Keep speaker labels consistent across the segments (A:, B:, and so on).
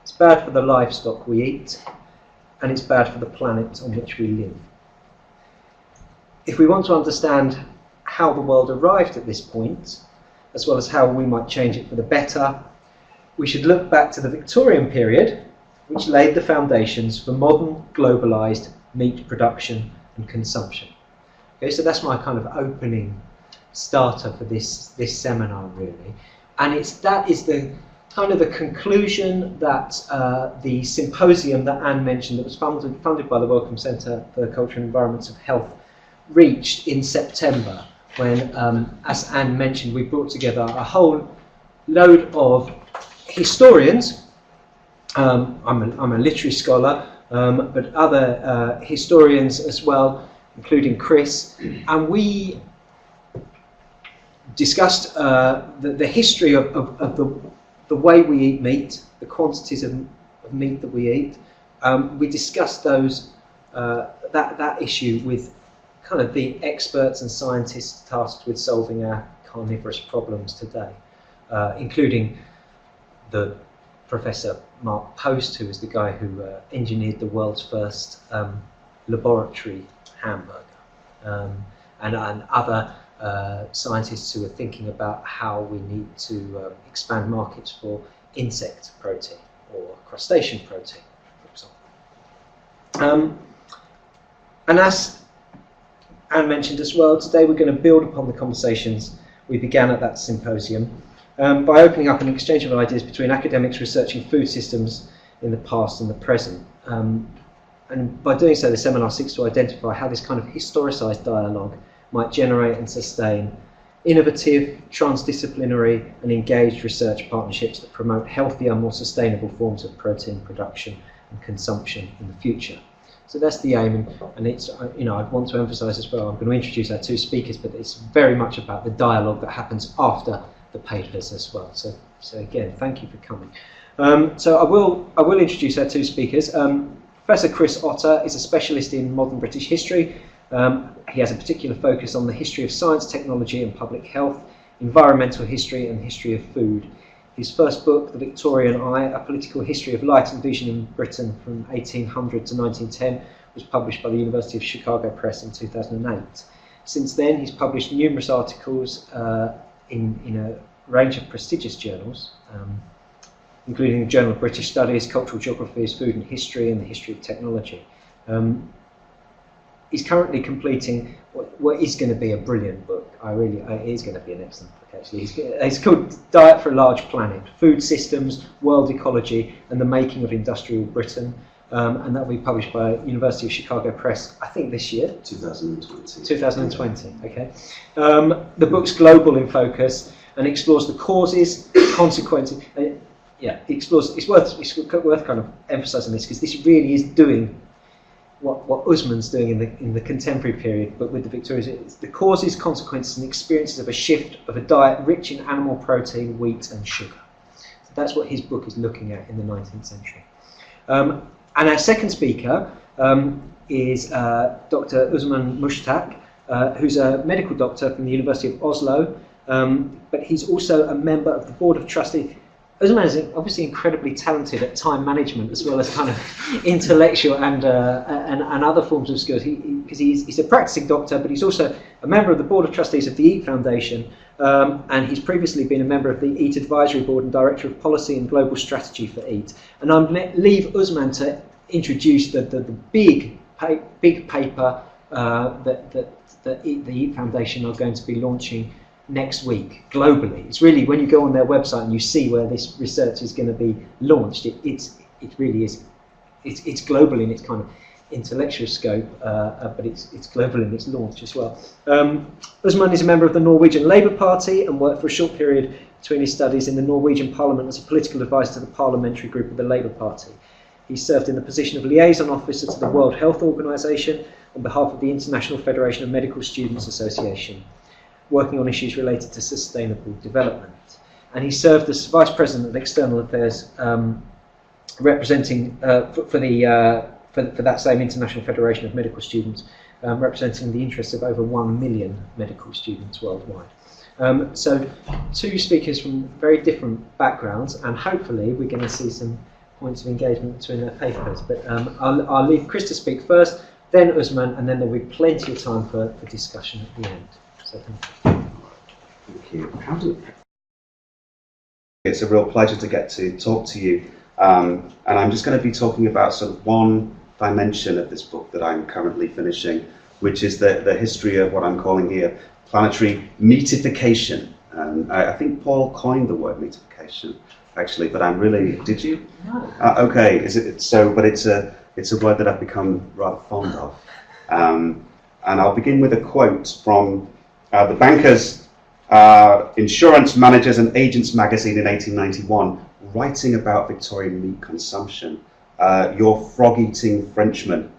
A: it's bad for the livestock we eat, and it's bad for the planet on which we live. If we want to understand how the world arrived at this point, as well as how we might change it for the better, we should look back to the Victorian period, which laid the foundations for modern, globalised meat production and consumption. Okay, so that's my kind of opening starter for this seminar, really. And that is the kind of the conclusion that the symposium that Anne mentioned, that was funded by the Wellcome Centre for the Culture and Environments of Health, reached in September, when, as Anne mentioned, we brought together a whole load of historians. I'm a literary scholar, but other historians as well, including Chris, and we discussed the history of the way we eat meat, the quantities of meat that we eat. We discussed that issue with kind of the experts and scientists tasked with solving our carnivorous problems today, including the Professor Mark Post, who is the guy who engineered the world's first laboratory hamburger, and other scientists who are thinking about how we need to expand markets for insect protein or crustacean protein, for example. And as Anne mentioned as well, today we're going to build upon the conversations we began at that symposium by opening up an exchange of ideas between academics researching food systems in the past and the present. And by doing so, the seminar seeks to identify how this kind of historicised dialogue might generate and sustain innovative, transdisciplinary and engaged research partnerships that promote healthier, more sustainable forms of protein production and consumption in the future. So that's the aim, and it's, I'd want to emphasise as well, I'm going to introduce our two speakers, but it's very much about the dialogue that happens after the papers as well. So again, thank you for coming. So I will introduce our two speakers. Professor Chris Otter is a specialist in modern British history. He has a particular focus on the history of science, technology and public health, environmental history and history of food. His first book, The Victorian Eye, A Political History of Light and Vision in Britain from 1800 to 1910, was published by the University of Chicago Press in 2008. Since then, he's published numerous articles in a range of prestigious journals, including the Journal of British Studies, Cultural Geographies, Food and History, and the History of Technology. He's currently completing what is going to be a brilliant book. It is going to be an excellent book, actually. It's called Diet for a Large Planet, Food Systems, World Ecology, and the Making of Industrial Britain. And that will be published by University of Chicago Press, I think this year.
B: 2020.
A: 2020, okay. The book's global in focus and explores the causes, consequences. It's worth kind of emphasising this, because this really is doing what Usman's doing in the contemporary period, but with the Victorians. It's the causes, consequences and experiences of a shift of a diet rich in animal protein, wheat and sugar. So that's what his book is looking at in the 19th century. And our second speaker is Dr. Usman Mushtaq, who's a medical doctor from the University of Oslo, but he's also a member of the Board of Trustees. Usman is obviously incredibly talented at time management, as well as kind of intellectual and other forms of skills. Because he's a practicing doctor, but he's also a member of the Board of Trustees of the EAT Foundation, and he's previously been a member of the EAT Advisory Board and Director of Policy and Global Strategy for EAT. And I'm going to leave Usman to introduce the big paper that the EAT Foundation are going to be launching next week globally. It's really, when you go on their website and you see where this research is going to be launched, it really is, it's global in its kind of intellectual scope, but it's global in its launch as well. Usman is a member of the Norwegian Labour Party and worked for a short period between his studies in the Norwegian Parliament as a political advisor to the parliamentary group of the Labour Party. He served in the position of liaison officer to the World Health Organization on behalf of the International Federation of Medical Students Association, working on issues related to sustainable development. And he served as Vice President of External Affairs, representing for that same International Federation of Medical Students, representing the interests of over 1 million medical students worldwide. So two speakers from very different backgrounds, and hopefully we're going to see some points of engagement between their papers. But I'll leave Chris to speak first, then Usman, and then there'll be plenty of time for discussion at the end. So
B: thank you. It's a real pleasure to get to talk to you. And I'm just going to be talking about sort of one dimension of this book that I'm currently finishing, which is the history of what I'm calling here planetary meatification. I think Paul coined the word meatification, actually, but I'm really, did you?
A: no.
B: Okay, is it so? But it's a word that I've become rather fond of. And I'll begin with a quote from the Bankers, Insurance Managers and Agents magazine in 1891, writing about Victorian meat consumption. Your frog-eating Frenchman,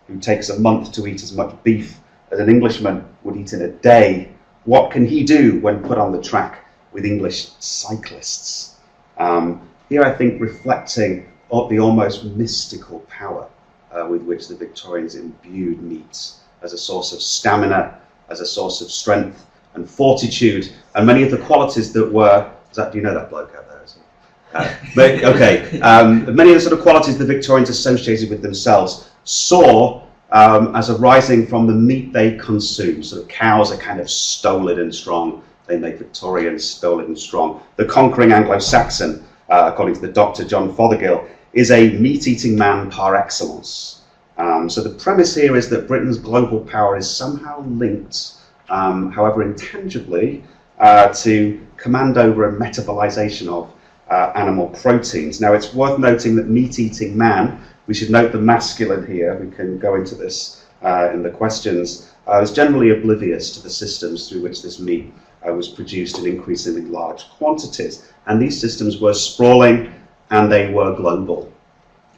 B: who takes a month to eat as much beef as an Englishman would eat in a day, what can he do when put on the track with English cyclists? Here I think reflecting the almost mystical power with which the Victorians imbued meat as a source of stamina, as a source of strength and fortitude, and many of the qualities that were, do you know that bloke out there? Many of the sort of qualities the Victorians associated with themselves saw as arising from the meat they consume. So the cows are kind of stolid and strong. They make Victorians stolid and strong. The conquering Anglo-Saxon, according to the Dr. John Fothergill, is a meat-eating man par excellence. So the premise here is that Britain's global power is somehow linked, however intangibly, to command over and metabolization of animal proteins. Now it's worth noting that meat-eating man, we should note the masculine here, we can go into this in the questions, is generally oblivious to the systems through which this meat was produced in increasingly large quantities. And these systems were sprawling and they were global.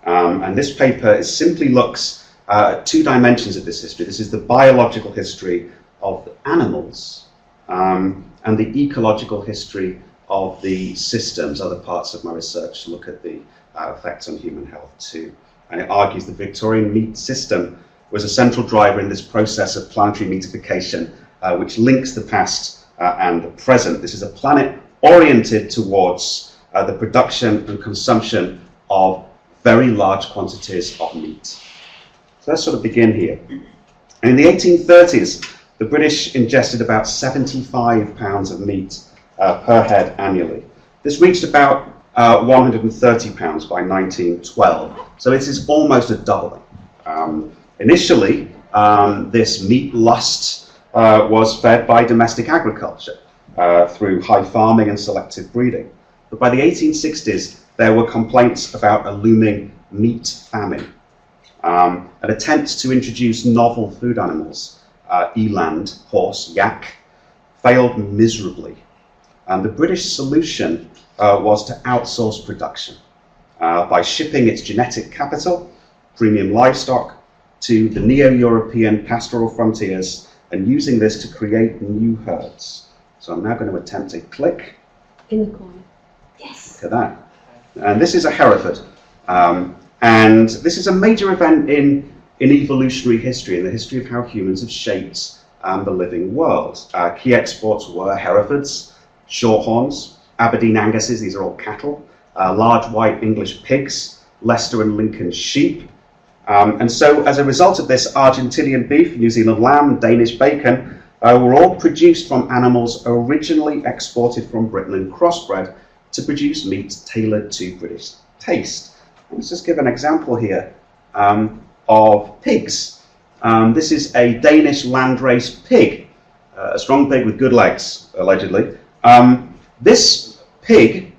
B: And this paper simply looks at two dimensions of this history. This is the biological history of animals and the ecological history of the systems. Other parts of my research look at the effects on human health too. And it argues the Victorian meat system was a central driver in this process of planetary meatification, which links the past and the present. This is a planet oriented towards the production and consumption of very large quantities of meat. So let's sort of begin here. And in the 1830s, the British ingested about 75 pounds of meat per head annually. This reached about 130 pounds by 1912. So it is almost a doubling. Initially, this meat lust was fed by domestic agriculture through high farming and selective breeding. But by the 1860s, there were complaints about a looming meat famine. An attempt to introduce novel food animals, eland, horse, yak, failed miserably. And the British solution was to outsource production by shipping its genetic capital, premium livestock, to the neo-European pastoral frontiers and using this to create new herds. So I'm now going to attempt a click.
C: In the corner. Yes.
B: Look at that. And this is a Hereford. And this is a major event in evolutionary history, in the history of how humans have shaped the living world. Key exports were Herefords, Shorthorns, Aberdeen Angus's, these are all cattle, large white English pigs, Leicester and Lincoln sheep. And so as a result of this, Argentinian beef, New Zealand lamb, Danish bacon were all produced from animals originally exported from Britain and crossbred to produce meat tailored to British taste. Let's just give an example here of pigs. This is a Danish landrace pig, a strong pig with good legs, allegedly. This pig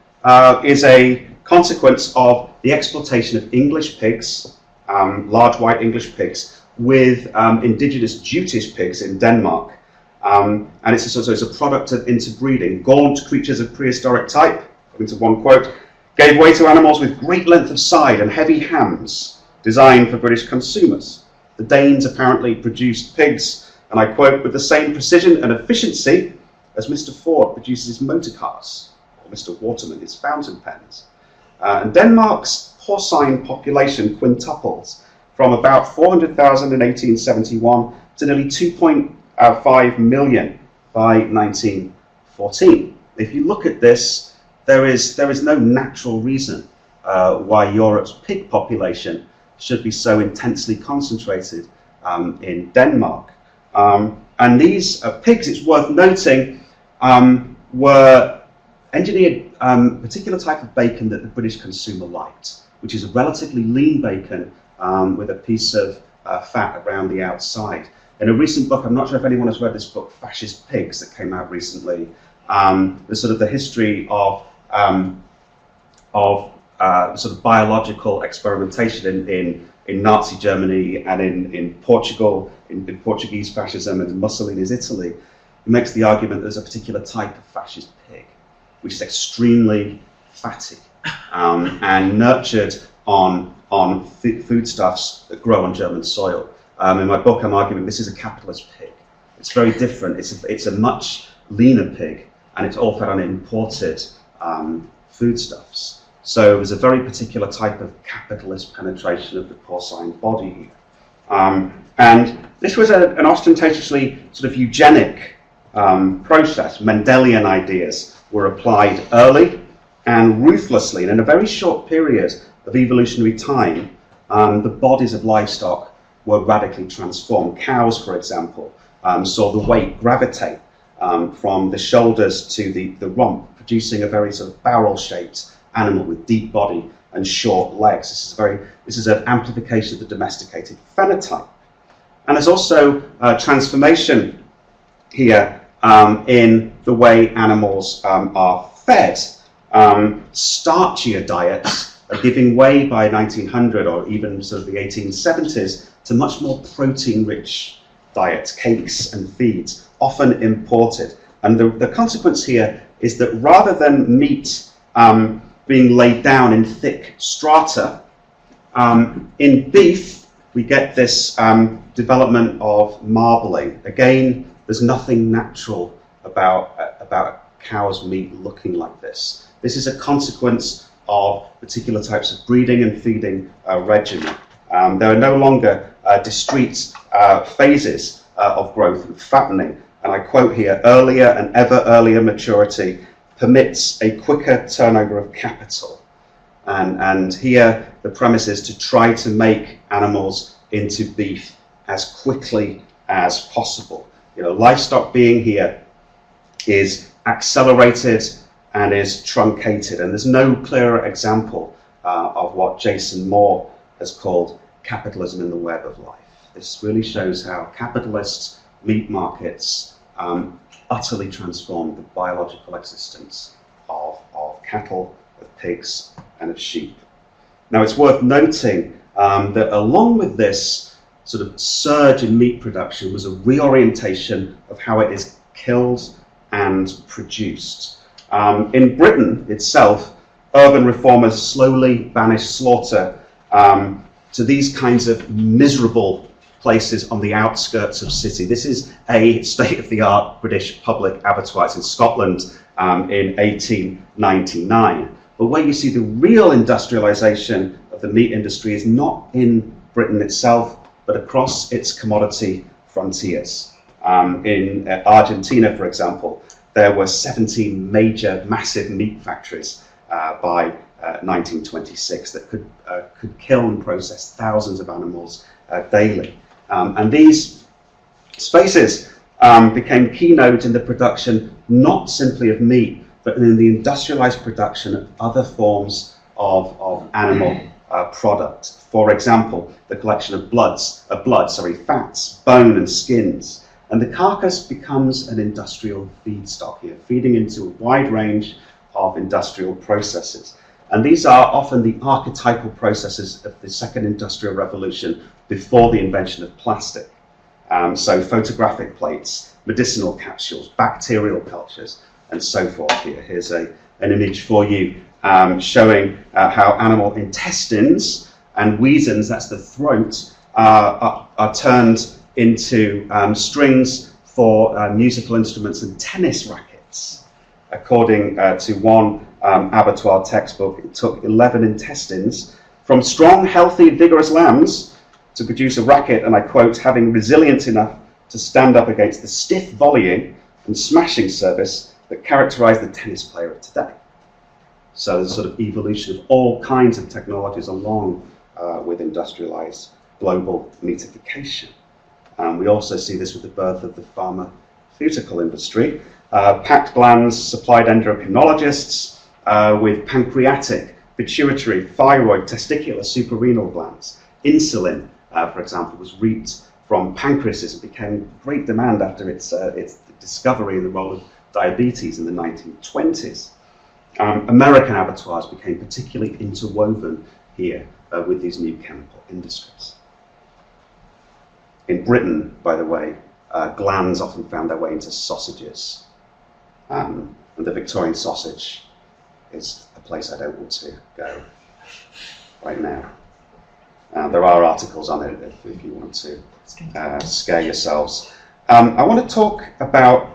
B: is a consequence of the exploitation of English pigs, large white English pigs, with indigenous Jutish pigs in Denmark. And it's a product of interbreeding. Gaunt creatures of prehistoric type, according to one quote, gave way to animals with great length of side and heavy hams, designed for British consumers. The Danes apparently produced pigs, and I quote, with the same precision and efficiency as Mr. Ford produces his motor cars, or Mr. Waterman his fountain pens. And Denmark's porcine population quintuples from about 400,000 in 1871 to nearly 2.5 million by 1914. If you look at this, there is no natural reason why Europe's pig population should be so intensely concentrated in Denmark. And these pigs, it's worth noting, were engineered a particular type of bacon that the British consumer liked, which is a relatively lean bacon with a piece of fat around the outside. In a recent book, I'm not sure if anyone has read this book, Fascist Pigs, that came out recently, the sort of the history of sort of biological experimentation in Nazi Germany and in Portugal, in Portuguese fascism and in Mussolini's Italy. He makes the argument there's a particular type of fascist pig, which is extremely fatty and nurtured on foodstuffs that grow on German soil. In my book, I'm arguing this is a capitalist pig. It's very different. It's a much leaner pig, and it's all fed on imported foodstuffs. So there's a very particular type of capitalist penetration of the porcine body here. And this was an ostentatiously sort of eugenic process. Mendelian ideas were applied early and ruthlessly, and in a very short period of evolutionary time, the bodies of livestock were radically transformed. Cows, for example, saw the weight gravitate from the shoulders to the rump, producing a very sort of barrel-shaped animal with deep body and short legs. This is an amplification of the domesticated phenotype. And there's also transformation here in the way animals are fed. Starchier diets are giving way by 1900 or even sort of the 1870s to much more protein-rich diets, cakes and feeds, often imported. And the consequence here is that rather than meat being laid down in thick strata, in beef we get this development of marbling. Again, there's nothing natural about cow's meat looking like this. This is a consequence of particular types of breeding and feeding regimen. There are no longer discrete phases of growth and fattening. And I quote here, earlier and ever earlier maturity permits a quicker turnover of capital. And here the premise is to try to make animals into beef as quickly as possible. You know, livestock being here is accelerated and is truncated, and there's no clearer example of what Jason Moore has called capitalism in the web of life. This really shows how capitalist meat markets utterly transformed the biological existence of cattle, of pigs, and of sheep. Now, it's worth noting that along with this sort of surge in meat production was a reorientation of how it is killed and produced. In Britain itself, urban reformers slowly banished slaughter to these kinds of miserable places on the outskirts of city. This is a state-of-the-art British public abattoir. It's in Scotland in 1899. But where you see the real industrialization of the meat industry is not in Britain itself, but across its commodity frontiers. In Argentina, for example, there were 17 major, massive meat factories by 1926 that could kill and process thousands of animals daily. And these spaces became keynote in the production not simply of meat, but in the industrialized production of other forms of animal product. For example, the collection of fats, bone and skins. And the carcass becomes an industrial feedstock here, feeding into a wide range of industrial processes. And these are often the archetypal processes of the second industrial revolution before the invention of plastic. So photographic plates, medicinal capsules, bacterial cultures, and so forth here. Here's an image for you showing how animal intestines and wheezins, that's the throat, are turned into strings for musical instruments and tennis rackets. According to one abattoir textbook, it took 11 intestines from strong, healthy, vigorous lambs to produce a racket, and I quote, having resilience enough to stand up against the stiff volleying and smashing service that characterized the tennis player of today. So there's a sort of evolution of all kinds of technologies along with industrialized global meatification. We also see this with the birth of the pharmaceutical industry. Packed glands supplied endocrinologists with pancreatic, pituitary, thyroid, testicular, suprarenal glands. Insulin, for example, was reaped from pancreases and became great demand after its discovery in the role of diabetes in the 1920s. American abattoirs became particularly interwoven here with these new chemical industries. In Britain, by the way, glands often found their way into sausages. And the Victorian sausage is a place I don't want to go right now. There are articles on it if you want to scare yourselves. I want to talk about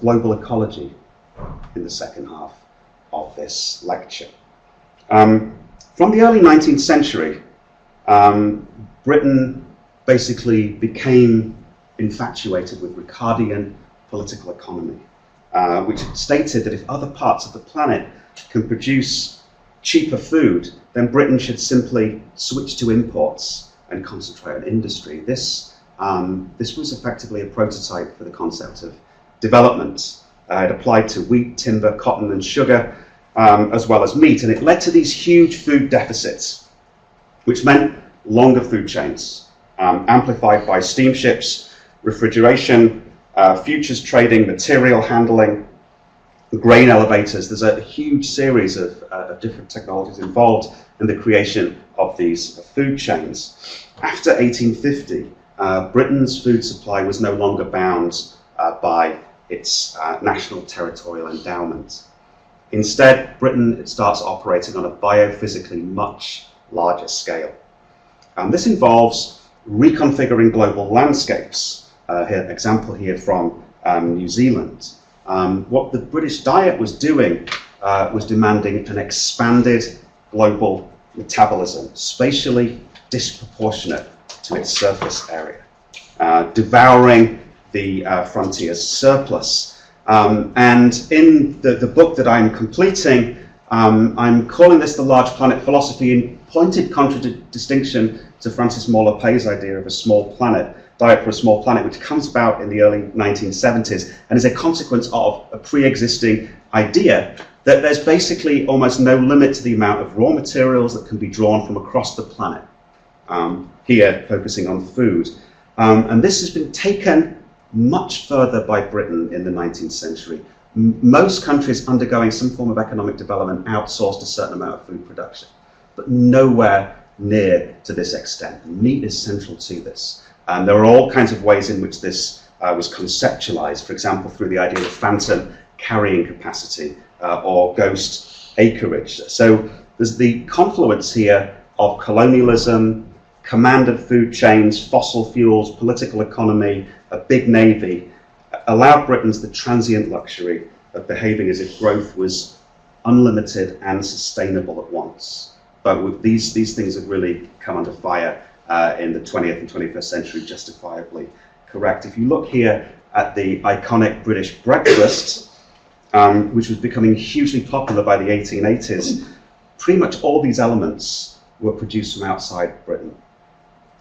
B: global ecology in the second half of this lecture. From the early 19th century, Britain basically became infatuated with Ricardian political economy, which stated that if other parts of the planet can produce cheaper food, then Britain should simply switch to imports and concentrate on industry. This was effectively a prototype for the concept of development. It applied to wheat, timber, cotton and sugar, as well as meat, and it led to these huge food deficits, which meant longer food chains, amplified by steamships, refrigeration, futures trading, material handling, grain elevators. There's a huge series of different technologies involved in the creation of these food chains. After 1850, Britain's food supply was no longer bound by its national territorial endowment. Instead, Britain starts operating on a biophysically much larger scale. This involves reconfiguring global landscapes. Here, example here from New Zealand. What the British Diet was doing was demanding an expanded global metabolism, spatially disproportionate to its surface area, devouring the frontier's surplus. And in the book that I'm completing, I'm calling this the large planet philosophy in pointed contradistinction to Francis Moore Pay's idea of a small planet, diet for a small planet, which comes about in the early 1970s and is a consequence of a pre-existing idea that there's basically almost no limit to the amount of raw materials that can be drawn from across the planet. Here, focusing on food. And this has been taken much further by Britain in the 19th century. Most countries undergoing some form of economic development outsourced a certain amount of food production, but nowhere near to this extent. Meat is central to this. And there are all kinds of ways in which this was conceptualized, for example, through the idea of phantom carrying capacity or ghost acreage. So there's the confluence here of colonialism, command of food chains, fossil fuels, political economy, a big navy, allowed Britons the transient luxury of behaving as if growth was unlimited and sustainable at once. But these things have really come under fire in the 20th and 21st century, justifiably correct. If you look here at the iconic British breakfast, which was becoming hugely popular by the 1880s, pretty much all these elements were produced from outside Britain.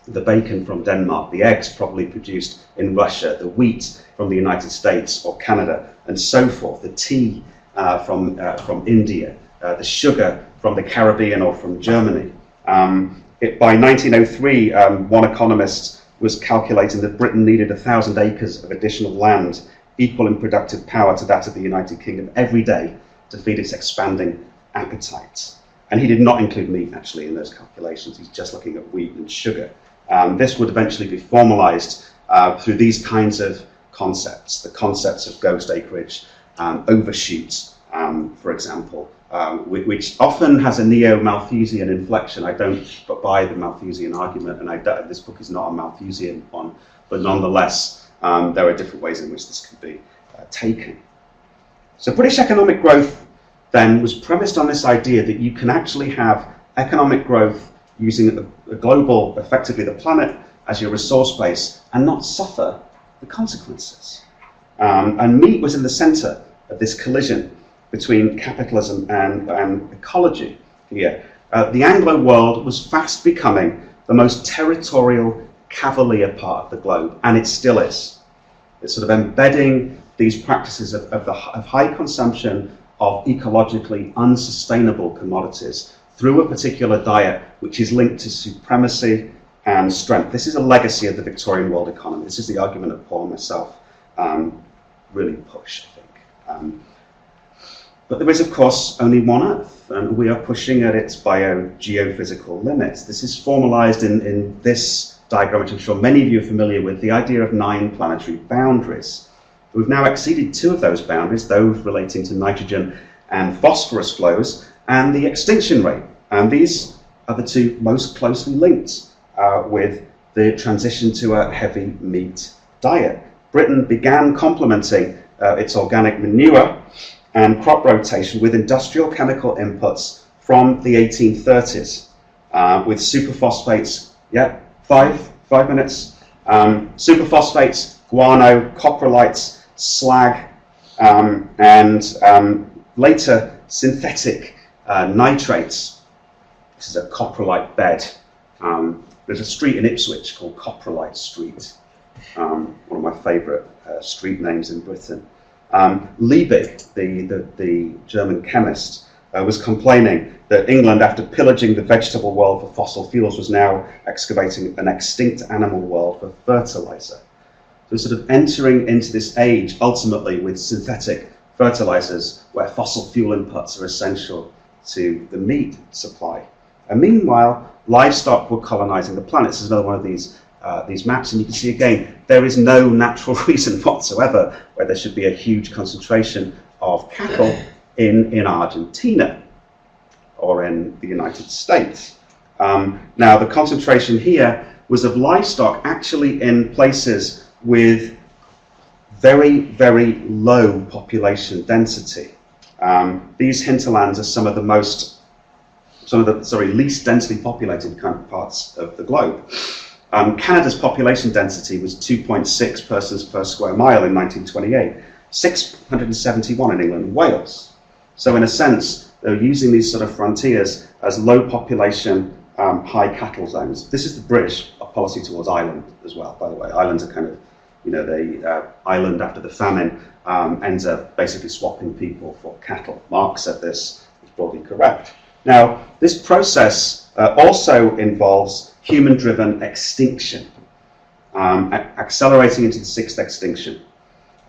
B: The bacon from Denmark, the eggs probably produced in Russia, the wheat from the United States or Canada, and so forth. The tea from India, the sugar from the Caribbean or from Germany. By 1903, one economist was calculating that Britain needed 1,000 acres of additional land, equal in productive power to that of the United Kingdom, every day to feed its expanding appetite. And he did not include meat, actually, in those calculations. He's just looking at wheat and sugar. This would eventually be formalized through these kinds of concepts, the concepts of ghost acreage, overshoot, for example, which often has a neo-Malthusian inflection. I don't buy the Malthusian argument, and this book is not a Malthusian one, but nonetheless, there are different ways in which this can be taken. So British economic growth then was premised on this idea that you can actually have economic growth using a global, effectively the planet, as your resource base and not suffer the consequences. And meat was in the center of this collision. between capitalism and ecology here. The Anglo world was fast becoming the most territorial, cavalier part of the globe, and it still is. It's sort of embedding these practices of high consumption of ecologically unsustainable commodities through a particular diet which is linked to supremacy and strength. This is a legacy of the Victorian world economy. This is the argument that Paul and myself really push, I think. But there is, of course, only one Earth, and we are pushing at its geophysical limits. This is formalized in this diagram, which I'm sure many of you are familiar with, the idea of 9 planetary boundaries. We've now exceeded 2 of those boundaries, those relating to nitrogen and phosphorus flows, and the extinction rate. And these are the 2 most closely linked with the transition to a heavy meat diet. Britain began complementing its organic manure and crop rotation with industrial chemical inputs from the 1830s, with superphosphates, 5 minutes, superphosphates, guano, coprolites, slag, and later synthetic nitrates. This is a coprolite bed. There's a street in Ipswich called Coprolite Street, one of my favourite street names in Britain. Liebig, the German chemist, was complaining that England, after pillaging the vegetable world for fossil fuels, was now excavating an extinct animal world for fertilizer. So sort of entering into this age, ultimately, with synthetic fertilizers, where fossil fuel inputs are essential to the meat supply. And meanwhile, livestock were colonizing the planet. This is another one of these maps, and you can see again, there is no natural reason whatsoever why there should be a huge concentration of cattle in Argentina or in the United States. Now, the concentration here was of livestock actually in places with very, very low population density. These hinterlands are some of the least densely populated kind of parts of the globe. Canada's population density was 2.6 persons per square mile in 1928, 671 in England and Wales. So in a sense, they're using these sort of frontiers as low population, high cattle zones. This is the British policy towards Ireland as well, by the way. Islands are kind of, the island after the famine ends up basically swapping people for cattle. Marx said this is broadly correct. Now, this process also involves human-driven extinction, accelerating into the 6th extinction.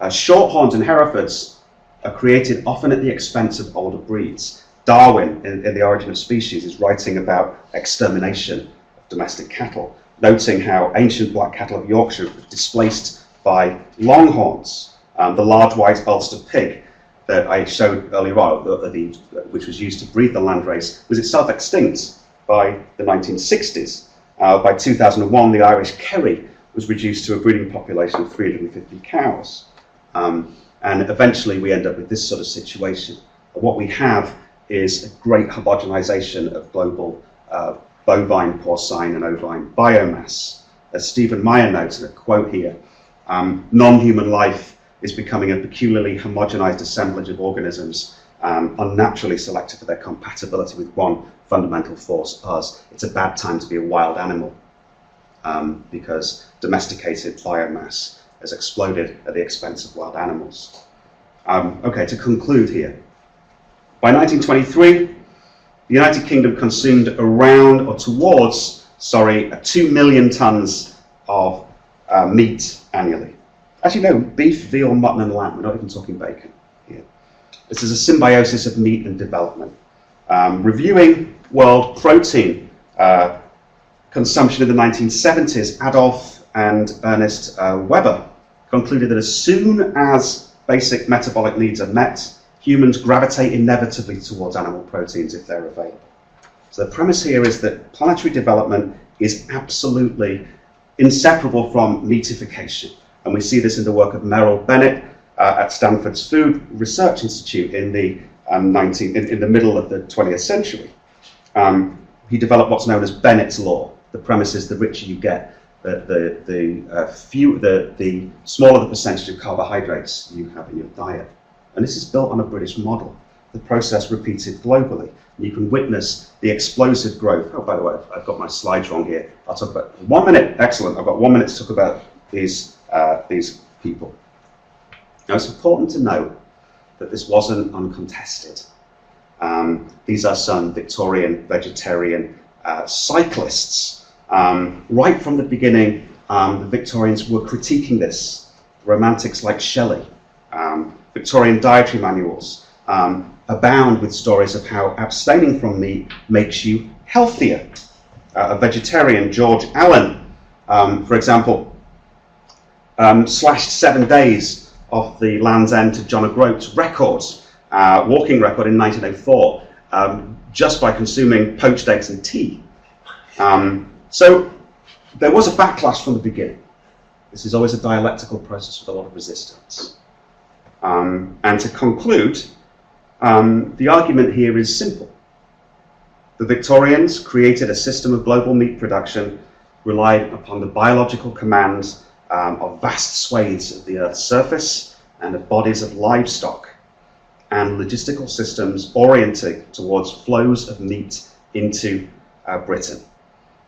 B: Shorthorns and Herefords are created often at the expense of older breeds. Darwin, in The Origin of Species, is writing about extermination of domestic cattle, noting how ancient black cattle of Yorkshire were displaced by longhorns. The large white Ulster pig that I showed earlier on, which was used to breed the landrace, was itself extinct by the 1960s. By 2001, the Irish Kerry was reduced to a breeding population of 350 cows. And eventually we end up with this sort of situation. What we have is a great homogenization of global bovine, porcine, and ovine biomass. As Stephen Meyer notes in a quote here, non-human life is becoming a peculiarly homogenized assemblage of organisms, unnaturally selected for their compatibility with one fundamental force, us. It's a bad time to be a wild animal because domesticated biomass has exploded at the expense of wild animals. Okay, to conclude here. By 1923, the United Kingdom consumed around or towards, 2 million tons of meat annually. Actually, no, beef, veal, mutton, and lamb. We're not even talking bacon here. This is a symbiosis of meat and development. Reviewing world protein consumption in the 1970s, Adolf and Ernest Weber concluded that as soon as basic metabolic needs are met, humans gravitate inevitably towards animal proteins if they're available. So the premise here is that planetary development is absolutely inseparable from meatification. And we see this in the work of Merrill Bennett at Stanford's Food Research Institute in the middle of the 20th century. He developed what's known as Bennett's Law. The premise is the richer you get, the smaller the percentage of carbohydrates you have in your diet. And this is built on a British model. the process repeated globally. You can witness the explosive growth. Oh, by the way, I've got my slides wrong here. I'll talk about 1 minute. Excellent. I've got 1 minute to talk about these people. Now, it's important to note that this wasn't uncontested. These are some Victorian vegetarian cyclists. Right from the beginning, the Victorians were critiquing this. Romantics like Shelley, Victorian dietary manuals abound with stories of how abstaining from meat makes you healthier. A vegetarian, George Allen, for example, slashed 7 days off the Land's End to John O'Groat's walking record in 1904, just by consuming poached eggs and tea. So there was a backlash from the beginning. This is always a dialectical process with a lot of resistance. And to conclude, the argument here is simple. The Victorians created a system of global meat production relied upon the biological commands of vast swathes of the Earth's surface and of bodies of livestock, and logistical systems oriented towards flows of meat into Britain.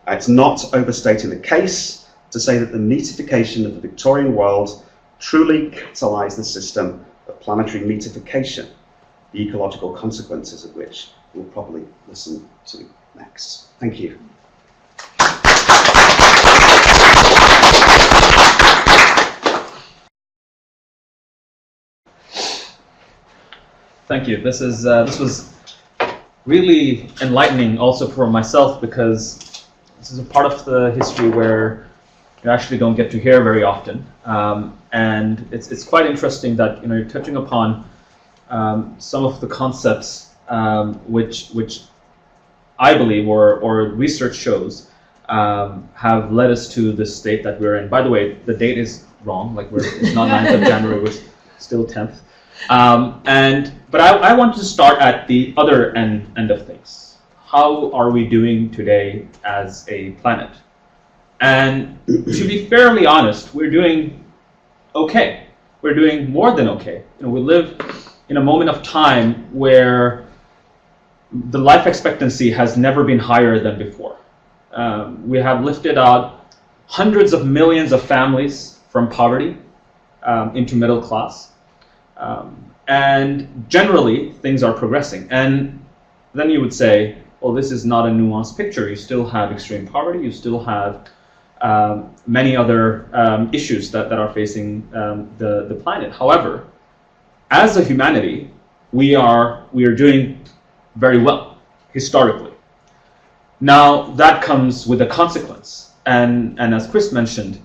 B: It's not overstating the case to say that the meatification of the Victorian world truly catalysed the system of planetary meatification, the ecological consequences of which we'll probably listen to next. Thank you.
D: Thank you. This was really enlightening also for myself, because this is a part of the history where you actually don't get to hear very often, and it's quite interesting that you're touching upon some of the concepts which I believe or research shows have led us to this state that we're in. By the way, the date is wrong. It's not 9th of January. We're still 10th. But I want to start at the other end of things. How are we doing today as a planet? And to be fairly honest, we're doing okay. We're doing more than okay. We live in a moment of time where the life expectancy has never been higher than before. We have lifted out hundreds of millions of families from poverty into middle class. And generally, things are progressing. And then you would say, well, this is not a nuanced picture. You still have extreme poverty. You still have many other issues that are facing the planet. However, as a humanity, we are doing very well, historically. Now, that comes with a consequence. And as Chris mentioned,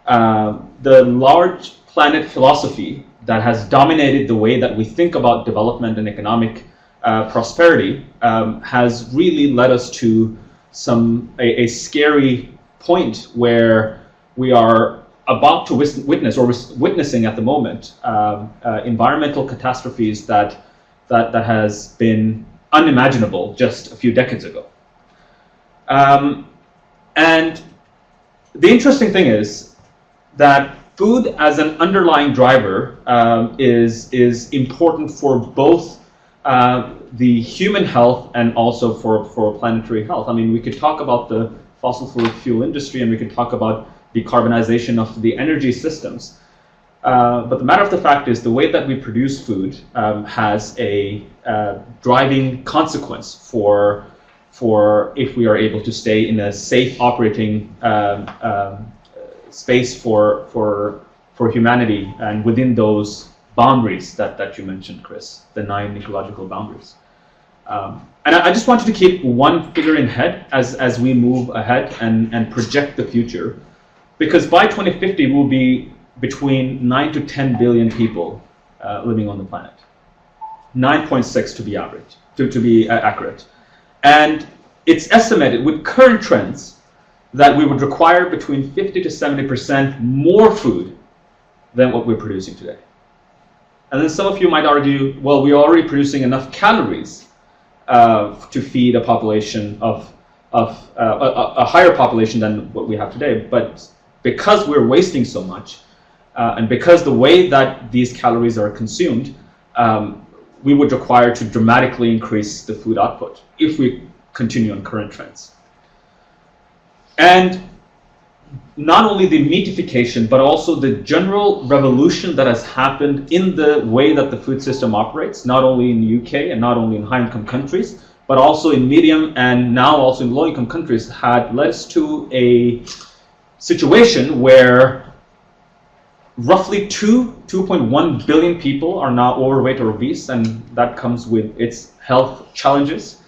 D: the large planet philosophy that has dominated the way that we think about development and economic prosperity has really led us to a scary point where we are about to witness or witnessing at the moment environmental catastrophes that has been unimaginable just a few decades ago. And the interesting thing is that food as an underlying driver is important for both the human health and also for planetary health. I mean, we could talk about the fossil fuel industry and we could talk about decarbonization of the energy systems. But the matter of the fact is the way that we produce food has a driving consequence for if we are able to stay in a safe operating space for humanity and within those boundaries that you mentioned, Chris, the 9 ecological boundaries. And I just wanted to keep one figure in head as we move ahead and project the future, because by 2050 we'll be between 9 to 10 billion people living on the planet. 9.6 to be average, to be accurate. And it's estimated with current trends that we would require between 50 to 70% more food than what we're producing today. And then some of you might argue, well, we're already producing enough calories to feed a population of a higher population than what we have today. But because we're wasting so much, and because the way that these calories are consumed, we would require to dramatically increase the food output if we continue on current trends. And not only the meatification, but also the general revolution that has happened in the way that the food system operates, not only in the UK and not only in high-income countries, but also in medium and now also in low-income countries, had led us to a situation where roughly 2.1 billion people are now overweight or obese, and that comes with its health challenges.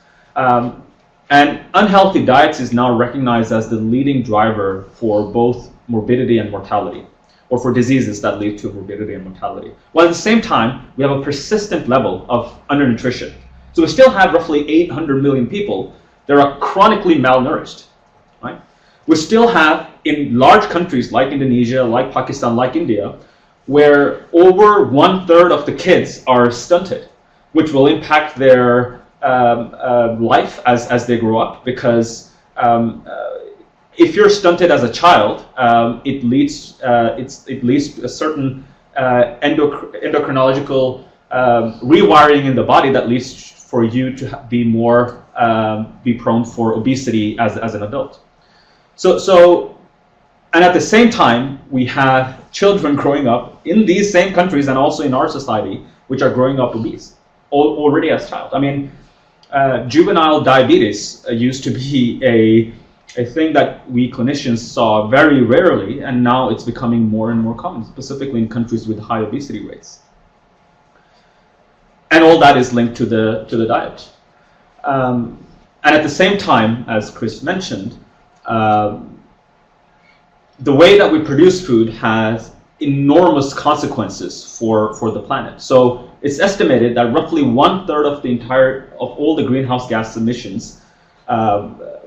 D: And unhealthy diets is now recognized as the leading driver for both morbidity and mortality, or for diseases that lead to morbidity and mortality. While at the same time, we have a persistent level of undernutrition. So we still have roughly 800 million people that are chronically malnourished, right? We still have, in large countries like Indonesia, like Pakistan, like India, where over 1/3 of the kids are stunted, which will impact their life as they grow up, because if you're stunted as a child, it leads to a certain endocrinological rewiring in the body that leads for you to be prone for obesity as an adult. So, and at the same time, we have children growing up in these same countries and also in our society, which are growing up obese already as child. I mean, juvenile diabetes used to be a thing that we clinicians saw very rarely, and now it's becoming more and more common, specifically in countries with high obesity rates. And all that is linked to the diet. And at the same time, as Chris mentioned, the way that we produce food has enormous consequences for the planet. So it's estimated that roughly 1/3 of all the greenhouse gas emissions,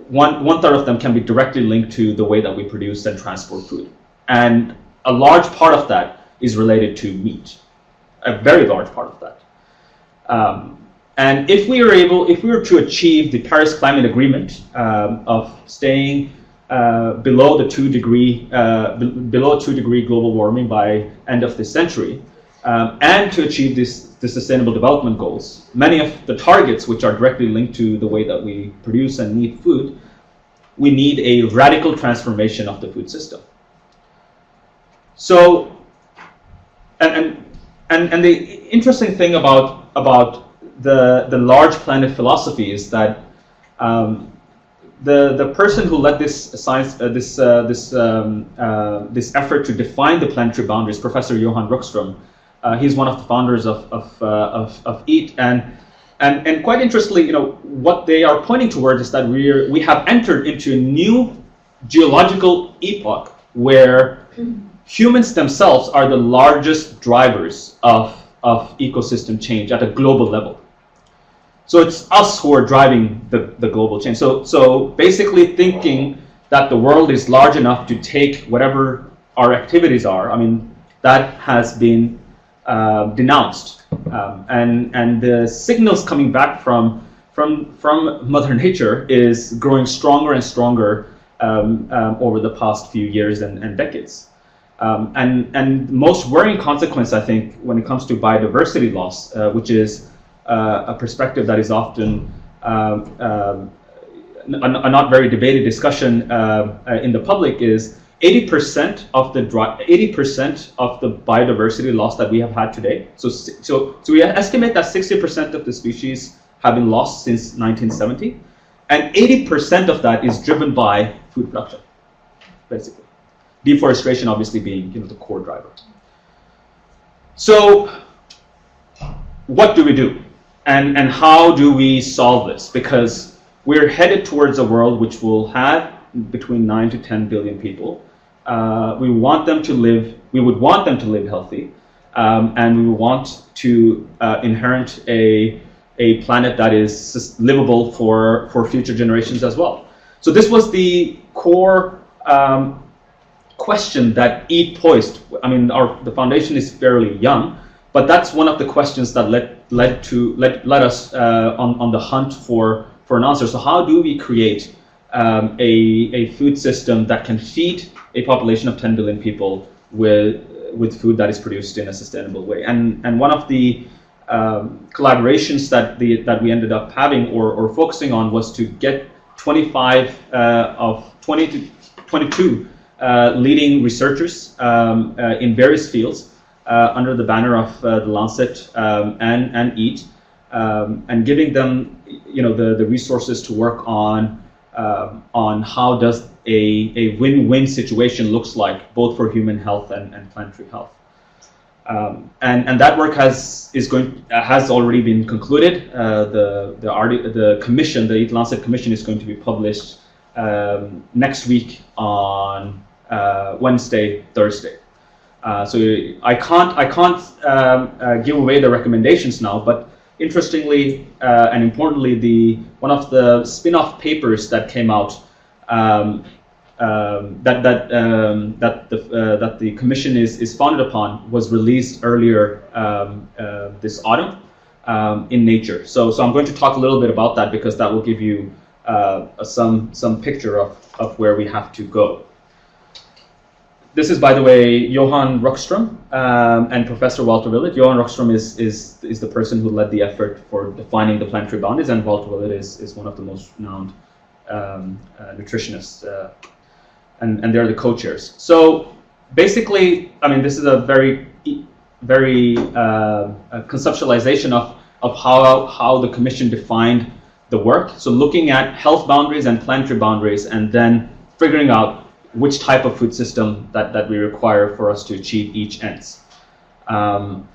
D: one third of them can be directly linked to the way that we produce and transport food. And a large part of that is related to meat, a very large part of that. And if we were to achieve the Paris Climate Agreement of staying below the 2 degree global warming by end of this century, and to achieve the Sustainable Development Goals, many of the targets which are directly linked to the way that we produce and eat food, we need a radical transformation of the food system. So, and the interesting thing about the large planet philosophy is that the person who led this effort to define the planetary boundaries, Professor Johan Rockström, he's one of the founders of EAT, and quite interestingly, what they are pointing towards is that we have entered into a new geological epoch where humans themselves are the largest drivers of ecosystem change at a global level. So it's us who are driving the global change. So basically thinking that the world is large enough to take whatever our activities are, I mean, that has been denounced. And the signals coming back from Mother Nature is growing stronger and stronger over the past few years and decades. And most worrying consequence, I think, when it comes to biodiversity loss, which is a perspective that is often a not very debated discussion in the public, is 80% of the biodiversity loss that we have had today. So we estimate that 60% of the species have been lost since 1970, and 80% of that is driven by food production, basically. Deforestation obviously being the core driver. So what do we do? And how do we solve this? Because we're headed towards a world which will have between 9 to 10 billion people. We would want them to live healthy, and we want to inherit a planet that is livable for future generations as well. So this was the core question that EAT posed. I mean, the foundation is fairly young, but that's one of the questions that led us on the hunt for an answer. So how do we create a food system that can feed a population of 10 billion people with food that is produced in a sustainable way? And one of the collaborations that we ended up having or focusing on was to get 25 of 20 to 22 leading researchers in various fields under the banner of the Lancet and EAT, and giving them, the resources to work on how does a win-win situation looks like, both for human health and planetary health. And that work has already been concluded. The commission, the EAT Lancet Commission, is going to be published next week on Wednesday, Thursday. So I can't give away the recommendations now, but interestingly and importantly, one of the spin-off papers that came out that the commission is founded upon was released earlier this autumn in Nature. So I'm going to talk a little bit about that, because that will give you some picture of where we have to go. This is, by the way, Johan Rockström and Professor Walter Willett. Johan Rockström is the person who led the effort for defining the planetary boundaries, and Walter Willett is one of the most renowned nutritionists, and they're the co-chairs. So basically, I mean, this is a very conceptualization of how the commission defined the work. So looking at health boundaries and planetary boundaries, and then figuring out which type of food system that we require for us to achieve each ends. And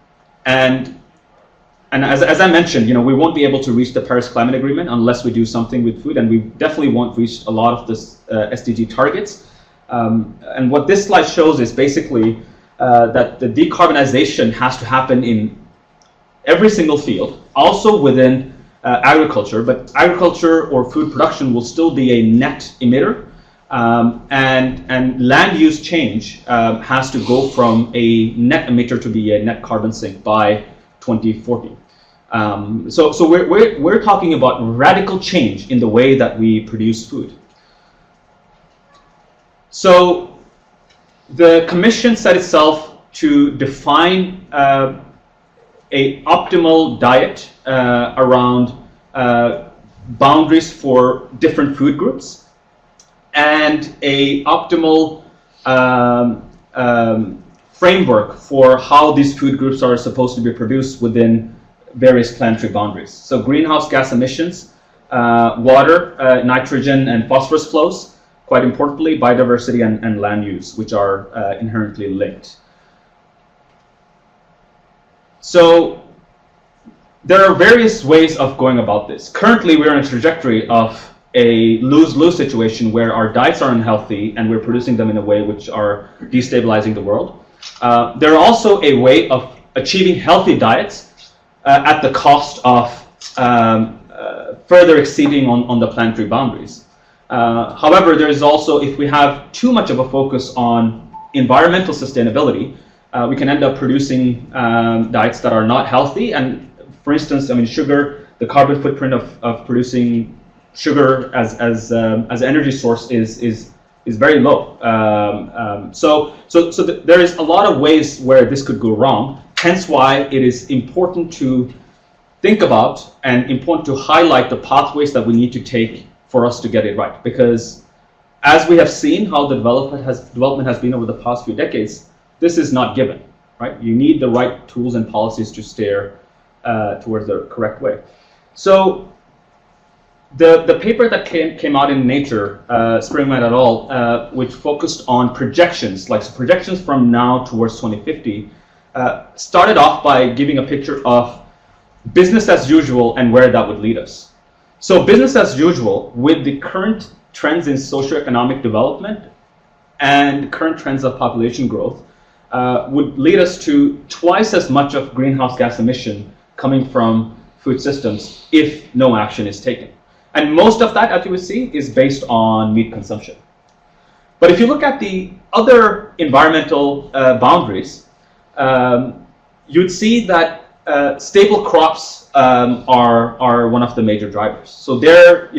D: as I mentioned, we won't be able to reach the Paris Climate Agreement unless we do something with food, and we definitely won't reach a lot of the SDG targets. And what this slide shows is basically that the decarbonization has to happen in every single field, also within agriculture, but agriculture or food production will still be a net emitter. And land use change has to go from a net emitter to be a net carbon sink by 2040. So we're talking about radical change in the way that we produce food. So the commission set itself to define a optimal diet around boundaries for different food groups, and a optimal framework for how these food groups are supposed to be produced within various planetary boundaries. So greenhouse gas emissions, water, nitrogen and phosphorus flows, quite importantly, biodiversity and land use, which are inherently linked. So there are various ways of going about this. Currently, we're in a trajectory of a lose-lose situation where our diets are unhealthy and we're producing them in a way which are destabilizing the world. There are also a way of achieving healthy diets at the cost of further exceeding on the planetary boundaries. However, there is also, if we have too much of a focus on environmental sustainability, we can end up producing diets that are not healthy. And for instance, I mean, sugar, the carbon footprint of producing sugar as an energy source is very low. So there is a lot of ways where this could go wrong. Hence why it is important to think about and important to highlight the pathways that we need to take for us to get it right. Because as we have seen how the development has been over the past few decades, this is not given, right? You need the right tools and policies to steer towards the correct way. So the paper that came out in Nature, Springman et al., which focused on projections, like so projections from now towards 2050, started off by giving a picture of business as usual and where that would lead us. So business as usual, with the current trends in socioeconomic development and current trends of population growth, would lead us to twice as much of greenhouse gas emission coming from food systems if no action is taken. And most of that, as you would see, is based on meat consumption. But if you look at the other environmental boundaries, you'd see that staple crops are one of the major drivers. So they're,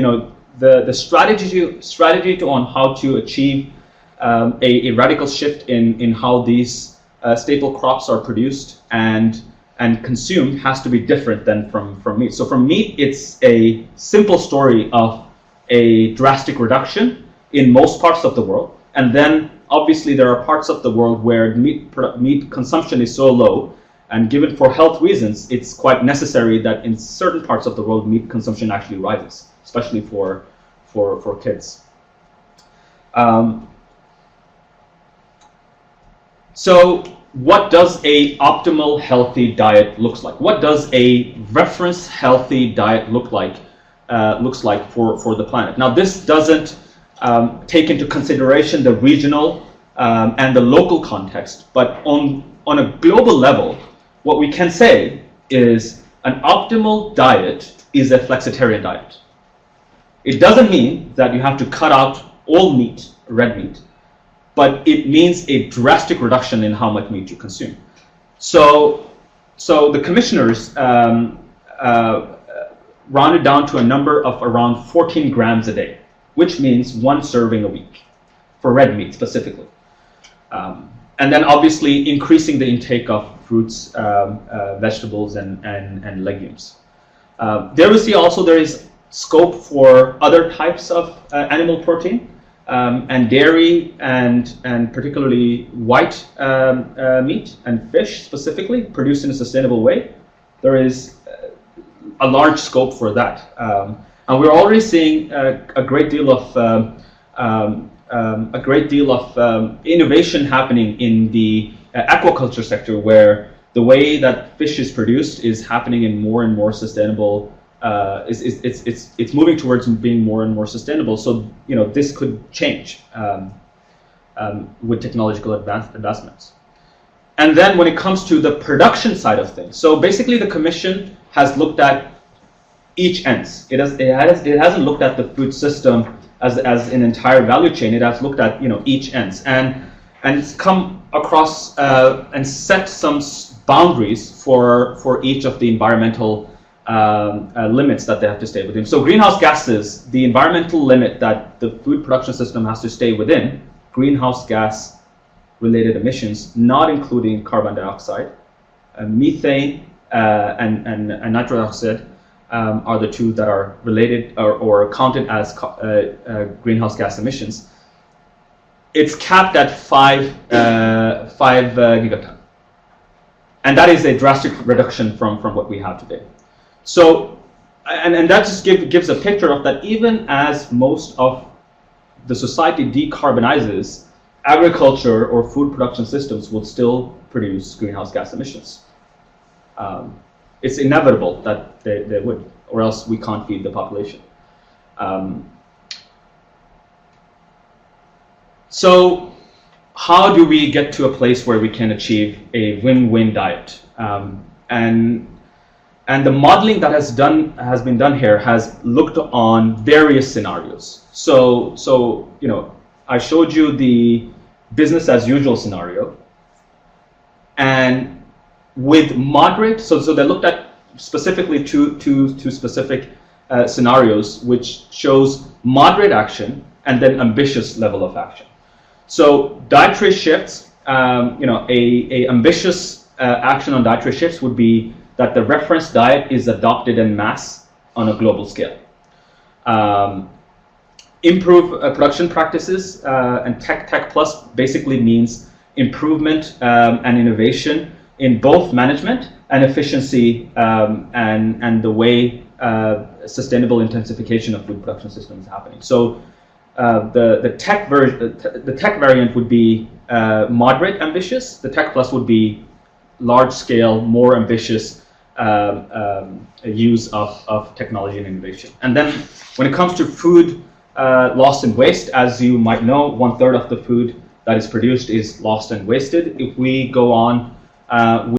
D: the strategy on how to achieve a radical shift in how these staple crops are produced and and consumed has to be different than from meat. So from meat, it's a simple story of a drastic reduction in most parts of the world, and then obviously there are parts of the world where meat consumption is so low, and given for health reasons, it's quite necessary that in certain parts of the world meat consumption actually rises, especially for kids. So what does a optimal healthy diet looks like? What does a reference healthy diet looks like for the planet? Now, this doesn't take into consideration the regional and the local context, but on a global level, what we can say is an optimal diet is a flexitarian diet. It doesn't mean that you have to cut out all meat, red meat, but it means a drastic reduction in how much meat you consume. So the commissioners rounded down to a number of around 14 grams a day, which means 1 serving a week for red meat specifically. And then obviously increasing the intake of fruits, vegetables, and legumes. There we see also there is scope for other types of animal protein, and dairy and particularly white meat and fish specifically produced in a sustainable way. There is a large scope for that, and we're already seeing a great deal of innovation happening in the aquaculture sector, where the way that fish is produced is happening in more and more sustainable. It's moving towards being more and more sustainable. So this could change with technological advancements. And then when it comes to the production side of things, so basically the Commission has looked at each ends. It hasn't looked at the food system as an entire value chain. It has looked at each ends and it's come across and set some boundaries for each of the environmental limits that they have to stay within. So greenhouse gases, the environmental limit that the food production system has to stay within, greenhouse gas related emissions, not including carbon dioxide, methane and nitrous oxide are the two that are related or counted as greenhouse gas emissions. It's capped at 5 gigaton. And that is a drastic reduction from what we have today. So, and that just gives a picture of that even as most of the society decarbonizes, agriculture or food production systems will still produce greenhouse gas emissions. It's inevitable that they would, or else we can't feed the population. So how do we get to a place where we can achieve a win-win diet? And the modeling that has been done here has looked on various scenarios. So I showed you the business as usual scenario, and with moderate. So they looked at specifically two specific scenarios, which shows moderate action and then ambitious level of action. So dietary shifts, a ambitious action on dietary shifts would be that the reference diet is adopted en masse on a global scale. Improve production practices, and Tech Plus basically means improvement and innovation in both management and efficiency and the way sustainable intensification of food production systems is happening. So the tech variant would be moderate ambitious. The Tech Plus would be large scale, more ambitious use of technology and innovation. And then when it comes to food lost and waste, as you might know, 1/3 of the food that is produced is lost and wasted. If we go on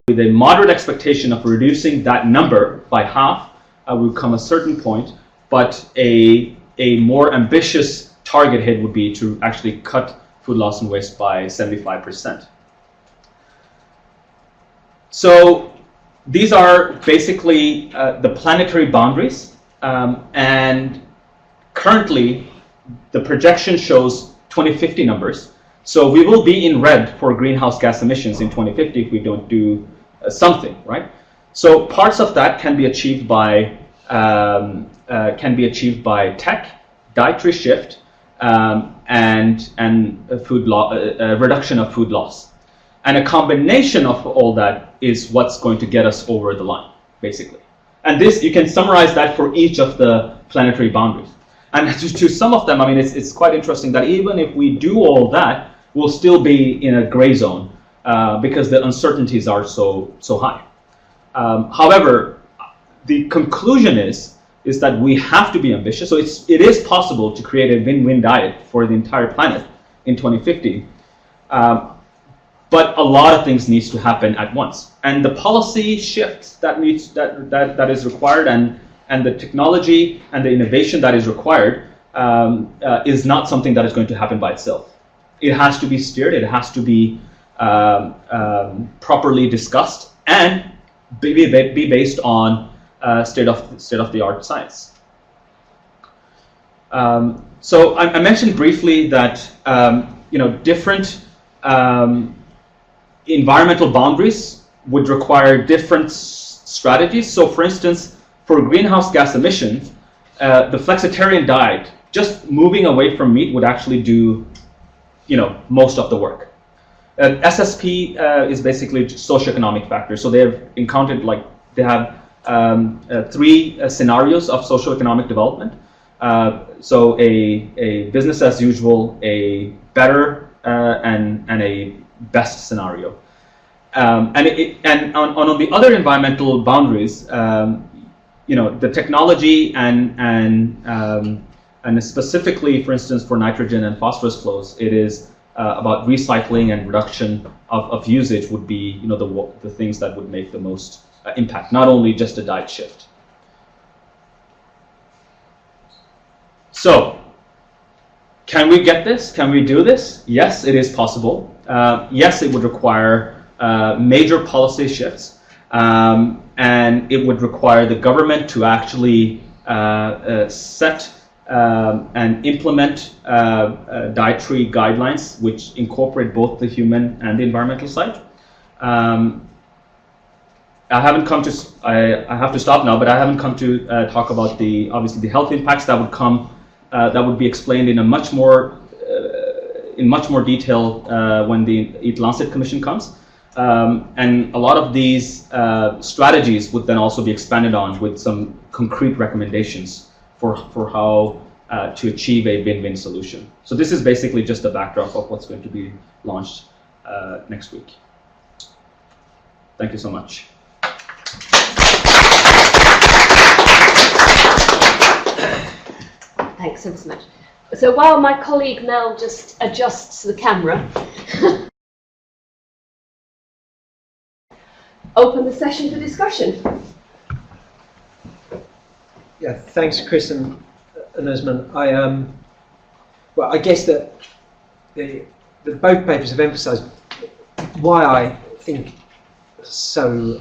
D: with a moderate expectation of reducing that number by half, we'll come a certain point, but a more ambitious target hit would be to actually cut food loss and waste by 75%. So these are basically the planetary boundaries, and currently the projection shows 2050 numbers. So we will be in red for greenhouse gas emissions in 2050 if we don't do something, right? So parts of that can be achieved by tech, dietary shift, and reduction of food loss. And a combination of all that is what's going to get us over the line, basically. And this, you can summarize that for each of the planetary boundaries. And to some of them, I mean, it's quite interesting that even if we do all that, we'll still be in a gray zone because the uncertainties are so high. However, the conclusion is that we have to be ambitious. So it is possible to create a win-win diet for the entire planet in 2050. But a lot of things needs to happen at once, and the policy shift that is required, and the technology and the innovation that is required is not something that is going to happen by itself. It has to be steered. It has to be properly discussed and be based on state of the art science. So I mentioned briefly that different environmental boundaries would require different strategies. So for instance, for greenhouse gas emissions, the flexitarian diet, just moving away from meat, would actually do most of the work. SSP is basically socioeconomic factors. So they have encountered, they have 3 scenarios of socioeconomic development. So a business as usual, a better, and a best scenario. And on the other environmental boundaries, the technology and specifically, for instance, for nitrogen and phosphorus flows, it is about recycling and reduction of usage would be the things that would make the most impact, not only just a diet shift. So, can we get this? Can we do this? Yes, it is possible. Yes, it would require major policy shifts, and it would require the government to actually set and implement dietary guidelines which incorporate both the human and the environmental side. I have to stop now, but I haven't come to talk about obviously the health impacts that would come, that would be explained in much more detail when the Eat-Lancet Commission comes. And a lot of these strategies would then also be expanded on with some concrete recommendations for how to achieve a win-win solution. So this is basically just a backdrop of what's going to be launched next week. Thank you so much.
C: Thanks so much. So while my colleague Mel just adjusts the camera, open the session for discussion.
A: Yeah, thanks, Chris and Usman. I guess that both papers have emphasised why I think so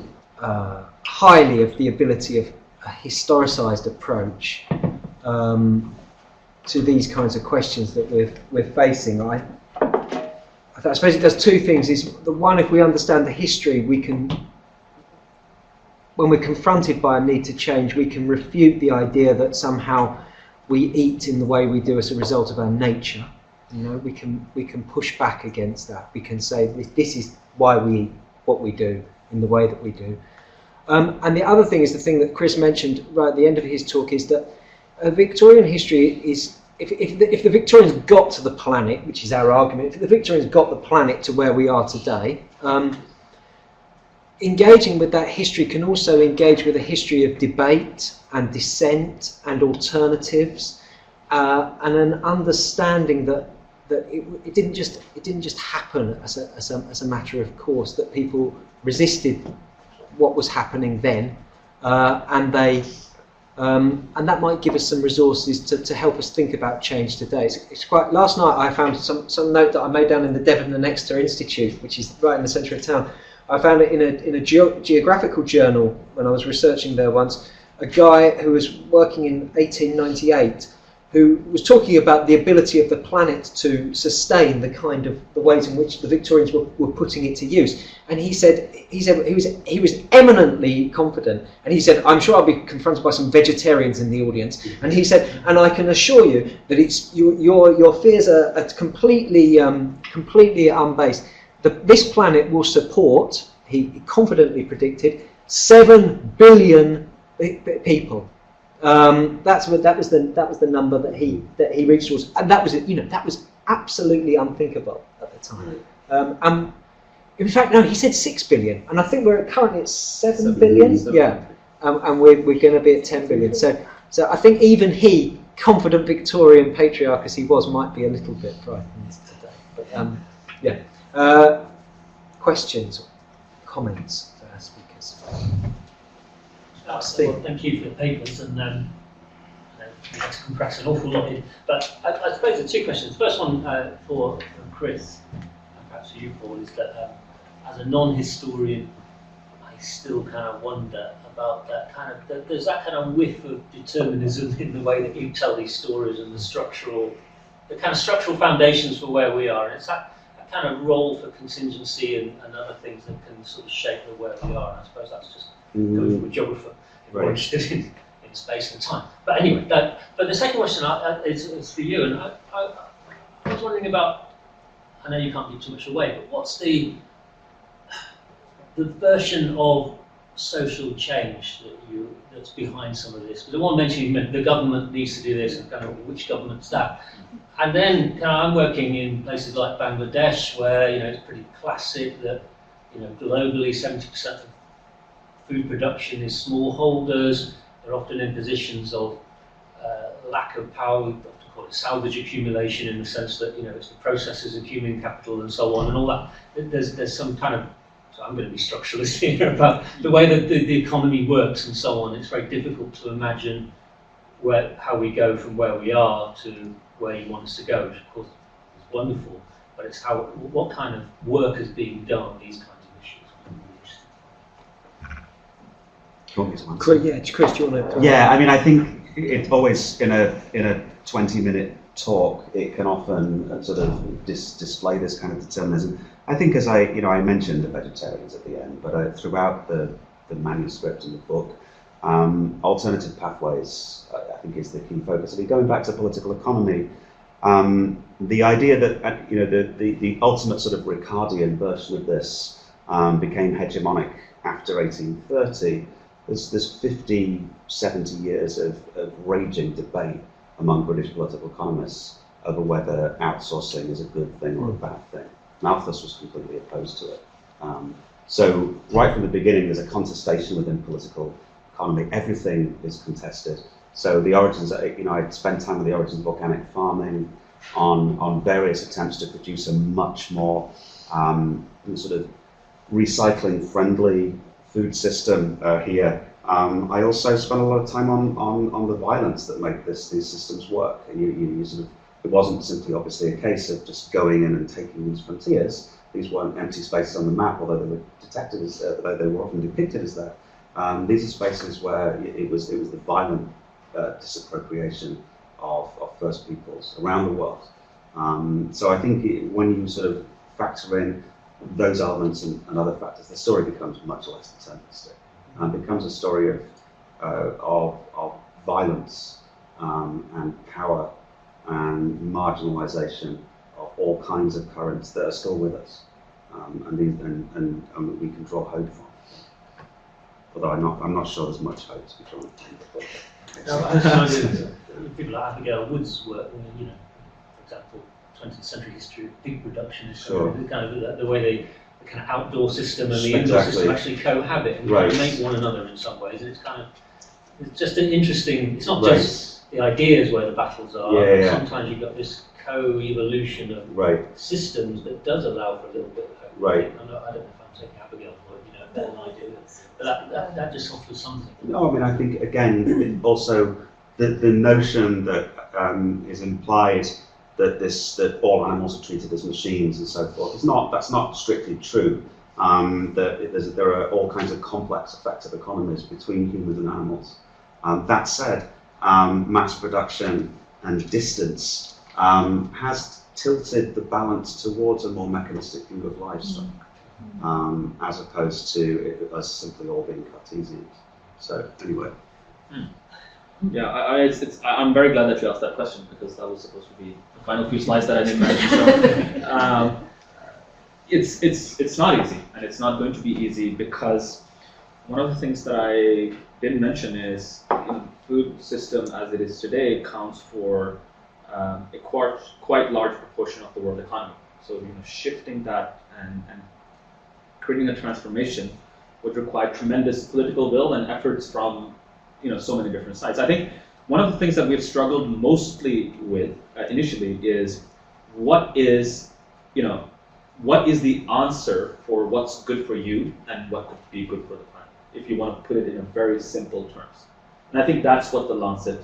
A: highly of the ability of a historicised approach to these kinds of questions that we're facing. I suppose it does 2 things. Is the one, if we understand the history, we can, when we're confronted by a need to change, we can refute the idea that somehow we eat in the way we do as a result of our nature. We can push back against that. We can say this is why we eat what we do in the way that we do. And the other thing is the thing that Chris mentioned right at the end of his talk, is that Victorian history is, if the Victorians got to the planet, which is our argument, if the Victorians got the planet to where we are today, engaging with that history can also engage with a history of debate and dissent and alternatives, and an understanding that it didn't just happen as a matter of course, that people resisted what was happening then, and that might give us some resources to help us think about change today. It's quite. Last night I found some note that I made down in the Devon and Exeter Institute, which is right in the centre of town. I found it in a geographical journal when I was researching there once. A guy who was working in 1898 who was talking about the ability of the planet to sustain the ways in which the Victorians were putting it to use. And he said he was eminently confident. And he said, "I'm sure I'll be confronted by some vegetarians in the audience." And he said, "And I can assure you that it's your fears are completely unbased. This planet will support," he confidently predicted, 7 billion people. That was the number that he reached towards, and that was absolutely unthinkable at the time. In fact, no, he said 6 billion, and I think we're currently at 7 billion. Yeah, and we're going to be at 10 billion. So I think even he, confident Victorian patriarch as he was, might be a little bit frightened today. But questions, comments to our speakers.
E: Well, thank you for the papers, and we had to compress an awful lot in. But I suppose there are two questions. First one for Chris, and perhaps for you, Paul, is that as a non-historian, I still kind of wonder about that kind of, there's that kind of whiff of determinism in the way that you tell these stories and the kind of structural foundations for where we are. And it's that kind of role for contingency and other things that can sort of shape the where we are. And I suppose that's just coming from a geographer more interested in space and time. But anyway, but the second question is for you, and I was wondering about, I know you can't give too much away, but what's the version of social change that's behind some of this? Because the one mentioned the government needs to do this, and kind of which government's that? And then I'm working in places like Bangladesh, where it's pretty classic that globally 70% of food production is smallholders. They're often in positions of lack of power. We often call it salvage accumulation, in the sense that it's the processes of human capital and so on and all that. There's some kind of, so I'm going to be structuralist here, about the way that the economy works and so on. It's very difficult to imagine how we go from where we are to where you want us to go, which of course is wonderful, but it's what kind of work is being done on these kinds of issues.
A: Chris, do you want to?
B: Yeah, I mean, I think it's always in a 20-minute talk, it can often sort of display this kind of determinism. I think, as I mentioned the vegetarians at the end, but throughout the manuscript and the book, alternative pathways, I think, is the key focus. I mean, going back to political economy, the idea that the ultimate sort of Ricardian version of this became hegemonic after 1830. There's 50, 70 years of raging debate among British political economists over whether outsourcing is a good thing or a bad thing. Malthus was completely opposed to it. So right from the beginning, there's a contestation within political economy. Everything is contested. So the origins, I spent time with the origins of organic farming, on various attempts to produce a much more sort of recycling-friendly food system here. I also spent a lot of time on the violence that make these systems work. And you sort of, it wasn't simply obviously a case of just going in and taking these frontiers. These weren't empty spaces on the map, although they were detected as, although they were often depicted as that. These are spaces where it was the violent disappropriation of First Peoples around the world. So I think when you sort of factor in those elements and other factors, the story becomes much less deterministic. It becomes a story of violence and power and marginalisation of all kinds of currents that are still with us, and we can draw hope from. Although I'm not sure there's much hope to be drawn from.
E: No, I people like Abigail Wood's work, for example, 20th century history of pig production is
B: sure.
E: Kind of the way the kind of outdoor system and the indoor system actually cohabit and kind of make one another in some ways. And it's just an interesting. It's not just the ideas where the battles are.
B: Yeah.
E: Sometimes you've got this co-evolution of systems that does allow for a little bit of hope.
B: Right.
E: I don't know if I'm taking Abigail's word, better than I do. But that just offers something.
B: No, I mean, I think, again, also the notion that is implied that all animals are treated as machines and so forth, that's not strictly true. That there are all kinds of complex effective economies between humans and animals. That said, mass production and distance has tilted the balance towards a more mechanistic view of livestock, as opposed to us simply all being Cartesians. So anyway.
D: Yeah, I'm very glad that you asked that question, because that was supposed to be the final few slides that I didn't mention. So, it's not easy, and it's not going to be easy, because one of the things that I didn't mention is the food system as it is today accounts for a quite large proportion of the world economy. So shifting that and creating a transformation would require tremendous political will and efforts from so many different sides. I think one of the things that we've struggled mostly with initially is what is the answer for what's good for you and what could be good for the planet, if you want to put it in a very simple terms. And I think that's what the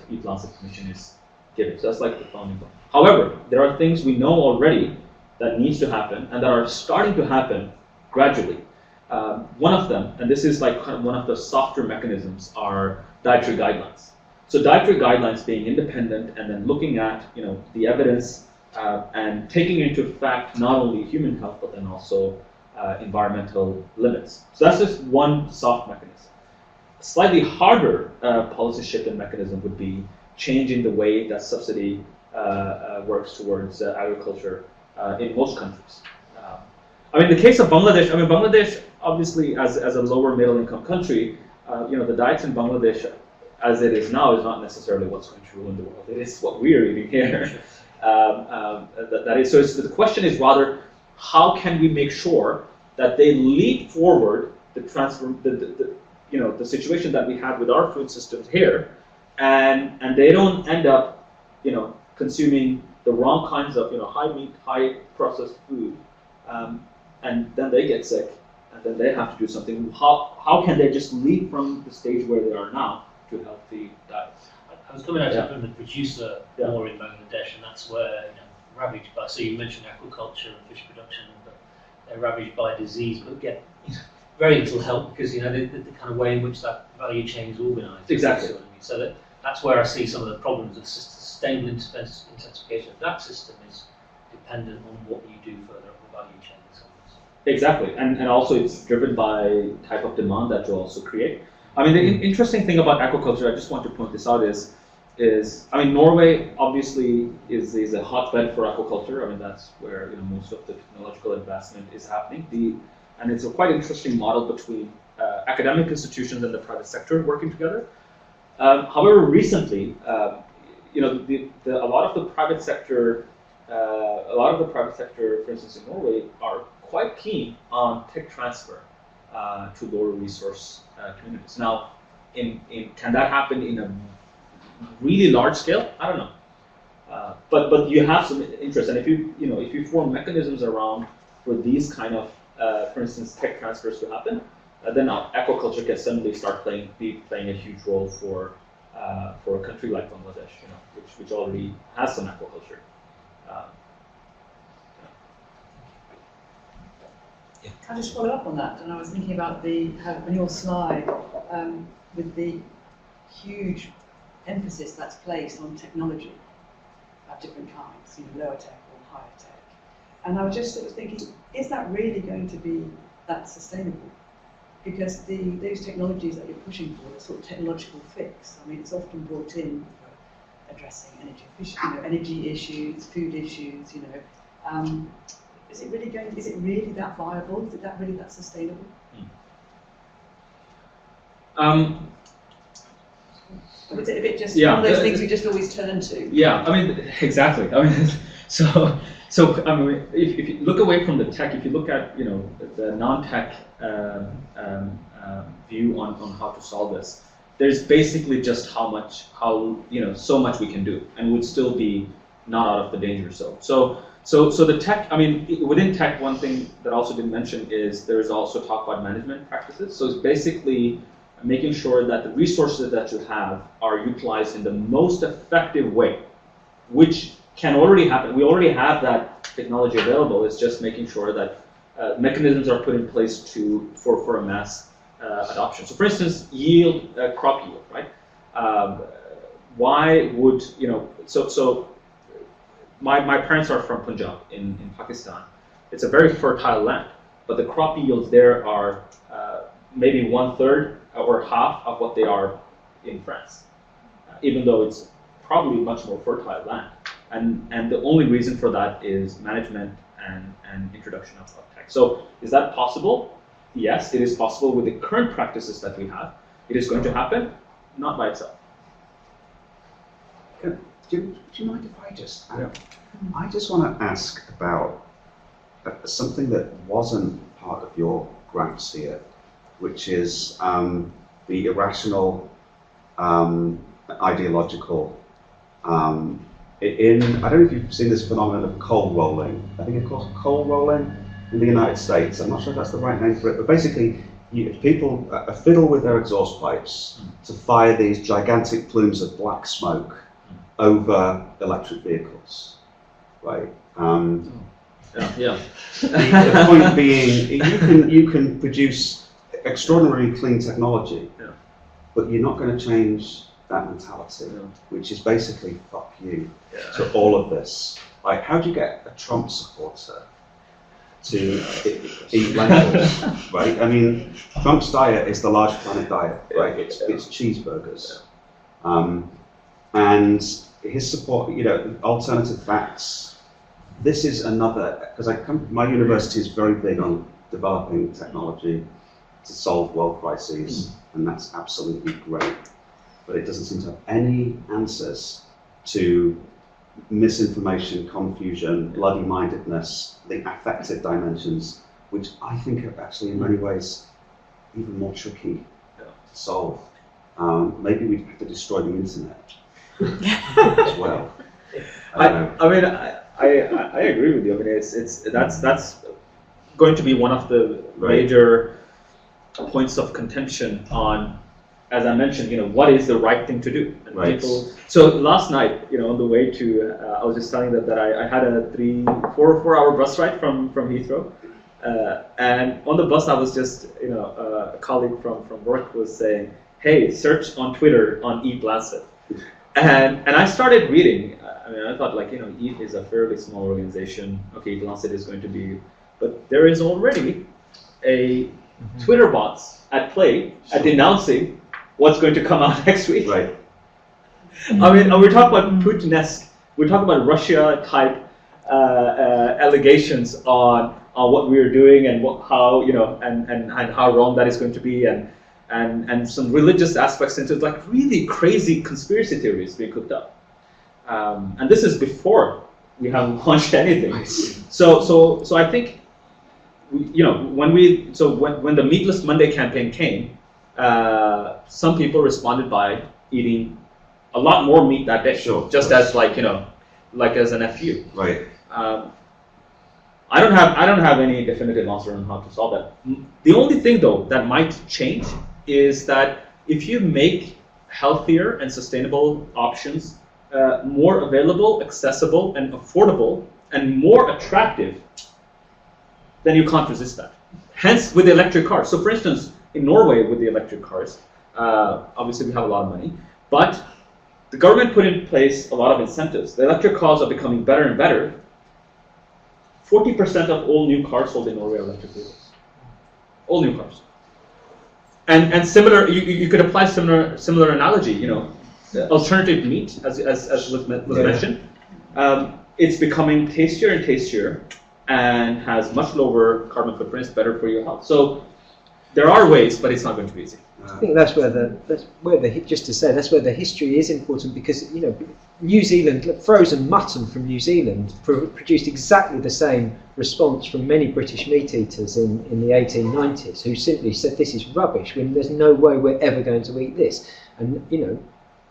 D: Eat Lancet Commission is giving. So that's like the founding point. However, there are things we know already that needs to happen and that are starting to happen gradually. One of them, and this is like kind of one of the softer mechanisms, are dietary guidelines. So dietary guidelines being independent and then looking at the evidence and taking into fact not only human health but then also environmental limits. So that's just one soft mechanism. A slightly harder policy shift and mechanism would be changing the way that subsidy works towards agriculture in most countries. In the case of Bangladesh, Bangladesh obviously as a lower middle income country, the diets in Bangladesh as it is now is not necessarily what's going to ruin the world. It is what we're eating here. That is, so the question is rather, how can we make sure that they leap forward the situation that we have with our food systems here, and they don't end up consuming the wrong kinds of high meat, high processed food, and then they get sick, and then they have to do something. How can they just leap from the stage where they are now to healthy diets?
E: I was coming at it from the producer more in Bangladesh, and that's where ravaged by. So you mentioned aquaculture and fish production, but they're ravaged by disease, but get very little help because the kind of way in which that value chain is organised.
D: Exactly.
E: So that's where I see some of the problems of sustainable intensification of that system is dependent on what you do further up the value chain.
D: Exactly, and also it's driven by type of demand that you also create. The interesting thing about aquaculture, I just want to point this out, is Norway obviously is a hotbed for aquaculture. That's where most of the technological advancement is happening. And it's a quite interesting model between academic institutions and the private sector working together. However, recently, a lot of the private sector, for instance, in Norway, are quite keen on tech transfer to lower resource communities. Now, can that happen in a really large scale? I don't know. But you have some interest, and if you form mechanisms around for these kind of, for instance, tech transfers to happen, then aquaculture can suddenly start playing a huge role for a country like Bangladesh, which already has some aquaculture.
F: Can I just follow up on that? And I was thinking about on your slide with the huge emphasis that's placed on technology of different kinds, lower tech or higher tech. And I was just sort of thinking, is that really going to be that sustainable? Because those technologies that you're pushing for, the sort of technological fix, it's often brought in for addressing energy issues, food issues, Is it really that viable? Is it really that sustainable? Or is it a bit just one of those things we just always turn to?
D: Yeah, exactly. So if you look away from the tech, if you look at the non-tech view on how to solve this, there's basically just so much we can do, and would still be not out of the danger zone. So the tech, within tech, one thing that I also didn't mention is there's also talk about management practices. So it's basically making sure that the resources that you have are utilized in the most effective way, which can already happen. We already have that technology available. It's just making sure that mechanisms are put in place for a mass adoption. So for instance, crop yield, right? why would, so my parents are from Punjab in Pakistan. It's a very fertile land, but the crop yields there are maybe 1/3 or half of what they are in France, even though it's probably much more fertile land. And the only reason for that is management and introduction of tech. So is that possible? Yes, it is possible with the current practices that we have. It is going to happen, not by itself.
B: Do you mind if I just want to ask about something that wasn't part of your graphs here, which is the irrational, ideological. I don't know if you've seen this phenomenon of coal rolling. I think it's called coal rolling in the United States. I'm not sure if that's the right name for it, but basically, people fiddle with their exhaust pipes to fire these gigantic plumes of black smoke over electric vehicles, right?
D: Yeah.
B: The point being, you can produce extraordinarily clean technology, but you're not going to change that mentality, which is basically fuck you to all of this. Like, how do you get a Trump supporter to eat lentils, right? I mean, Trump's diet is the large planet diet, right? It's cheeseburgers. And his support, alternative facts. This is another, because my university is very big on developing technology to solve world crises, and that's absolutely great. But it doesn't seem to have any answers to misinformation, confusion, bloody-mindedness, the affective dimensions, which I think are actually in many ways even more tricky to solve. Maybe we'd have to destroy the internet as well.
D: I agree with you. I mean, that's going to be one of the major points of contention on, as I mentioned, what is the right thing to do? And so last night, on the way to, I was just telling them that I had a 4 hour bus ride from Heathrow, and on the bus I was just, a colleague from work was saying, hey, search on Twitter on Eat Lancet. And I started reading. I thought, Eat is a fairly small organization. Okay, Eat Lancet is going to be, but there is already a Twitter bots at play at denouncing what's going to come out next week.
B: Right.
D: We're talking about Putin-esque. We're talking about Russia-type allegations on what we are doing and how how wrong that is going to be, and some religious aspects into it, like really crazy conspiracy theories being cooked up. And this is before we have launched anything. So I think, when the Meatless Monday campaign came, some people responded by eating a lot more meat that day, just as as an FU.
B: Right.
D: I don't have any definitive answer on how to solve that. The only thing though that might change is that if you make healthier and sustainable options more available, accessible, and affordable, and more attractive, then you can't resist that. Hence, with the electric cars. So, for instance, in Norway, with the electric cars, obviously we have a lot of money, but the government put in place a lot of incentives. The electric cars are becoming better and better. 40% of all new cars sold in Norway are electric vehicles. All new cars. And similar, you could apply similar analogy. Alternative meat, as was mentioned, it's becoming tastier and tastier, and has much lower carbon footprints, better for your health. So there are ways, but it's not going to be easy.
A: I think that's where the history is important, because New Zealand, frozen mutton from New Zealand produced exactly the same response from many British meat eaters in the 1890s, who simply said this is rubbish, when there's no way we're ever going to eat this. And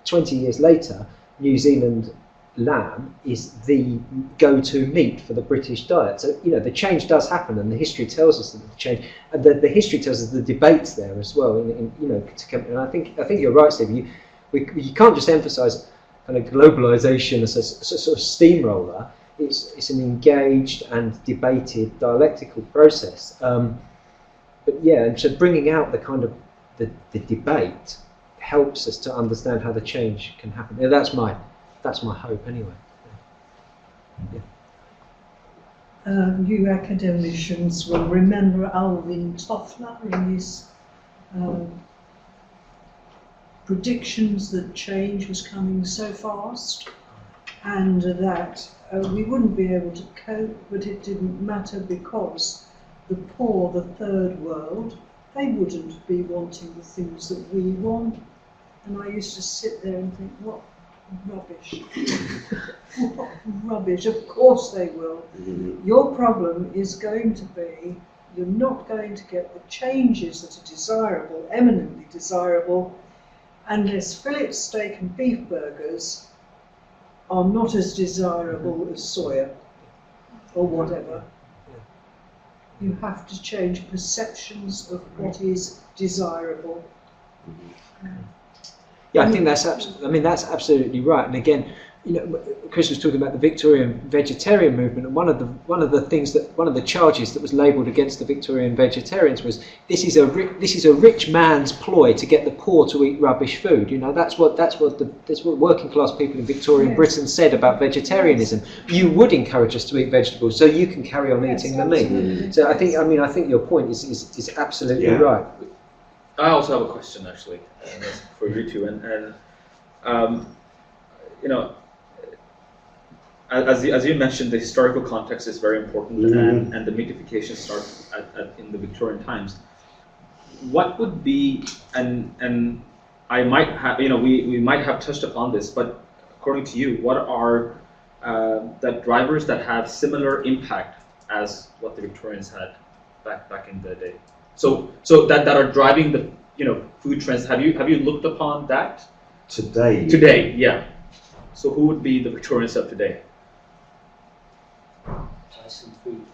A: 20 years later, New Zealand lamb is the go-to meat for the British diet. So the change does happen, and the history tells us that the change. And the history tells us the debates there as well. And I think you're right, Steve. You can't just emphasise kind of globalisation as a sort of steamroller. It's an engaged and debated dialectical process. But yeah, and so bringing out the kind of the debate helps us to understand how the change can happen. Yeah, that's my hope anyway. Yeah.
G: You academicians will remember Alvin Toffler and his predictions that change was coming so fast and that we wouldn't be able to cope, but it didn't matter because the poor, the third world, they wouldn't be wanting the things that we want. And I used to sit there and think, what rubbish. What rubbish. Of course they will. Your problem is going to be you're not going to get the changes that are desirable, eminently desirable, unless fillet steak and beef burgers are not as desirable as soya or whatever. You have to change perceptions of what is desirable.
A: Yeah, I think that's absolutely right. And again, Chris was talking about the Victorian vegetarian movement, and one of the charges that was labelled against the Victorian vegetarians was this is a rich man's ploy to get the poor to eat rubbish food. That's what working class people in Victorian Britain said about vegetarianism. You would encourage us to eat vegetables so you can carry on eating the meat. So I think your point is absolutely right.
D: I also have a question actually for you two, and as you mentioned, the historical context is very important, and the meatification starts in the Victorian times. What would be, and I might have, we might have touched upon this, but according to you, what are the drivers that have similar impact as what the Victorians had back in the day? So that are driving the food trends. Have you looked upon that
B: Today?
D: Today, yeah. So who would be the Victorians of today?
E: Tyson food.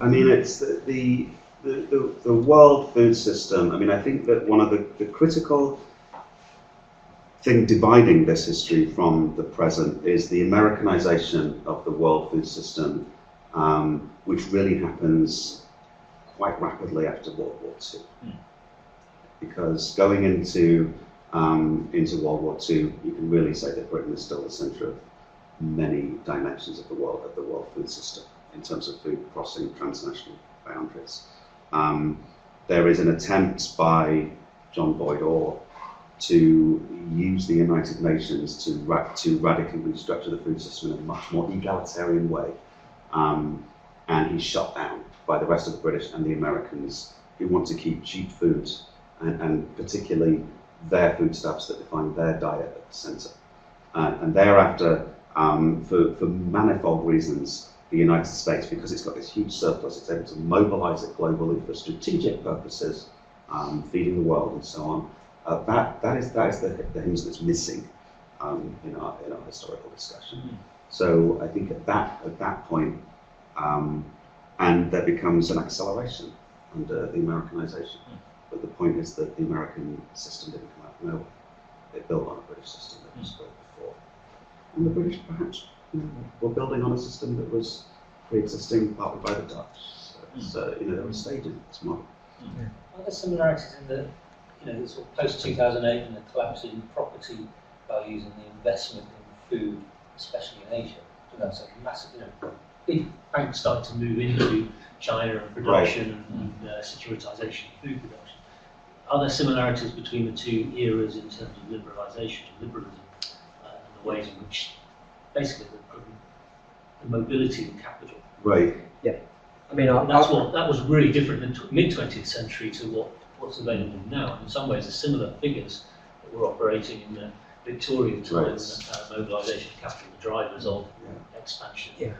B: I mean, it's the world food system. I mean, I think that one of the critical thing dividing this history from the present is the Americanization of the world food system, which really happens quite rapidly after World War II. Because going into World War II, you can really say that Britain is still the centre of many dimensions of the world food system in terms of food crossing transnational boundaries. There is an attempt by John Boyd Orr to use the United Nations to radically restructure the food system in a much more egalitarian way, and he's shut down by the rest of the British and the Americans who want to keep cheap foods and particularly their foodstuffs that define their diet at the centre. And thereafter, for manifold reasons, the United States, because it's got this huge surplus, it's able to mobilise it globally for strategic purposes, feeding the world and so on. That is the hinge that's missing in our historical discussion. So I think at that point, and there becomes an acceleration under the Americanization. But the point is that the American system didn't come out of nowhere. It built on a British system that was built before. And the British perhaps were building on a system that was pre-existing partly by the Dutch. So there was stages in this model.
E: Are there similarities in the sort of post-2008 and the collapse in property values and the investment in food, especially in Asia? That's a massive, big banks started to move into China and production and securitization of food production. Are there similarities between the two eras in terms of liberalisation and liberalism and the ways in which basically the mobility of capital?
B: Right.
A: Yeah. I mean,
E: that was really different in the mid-20th century to what's available now. In some ways, the similar figures that were operating in the Victorian time, mobilisation of capital, the drivers of expansion.
A: Yeah.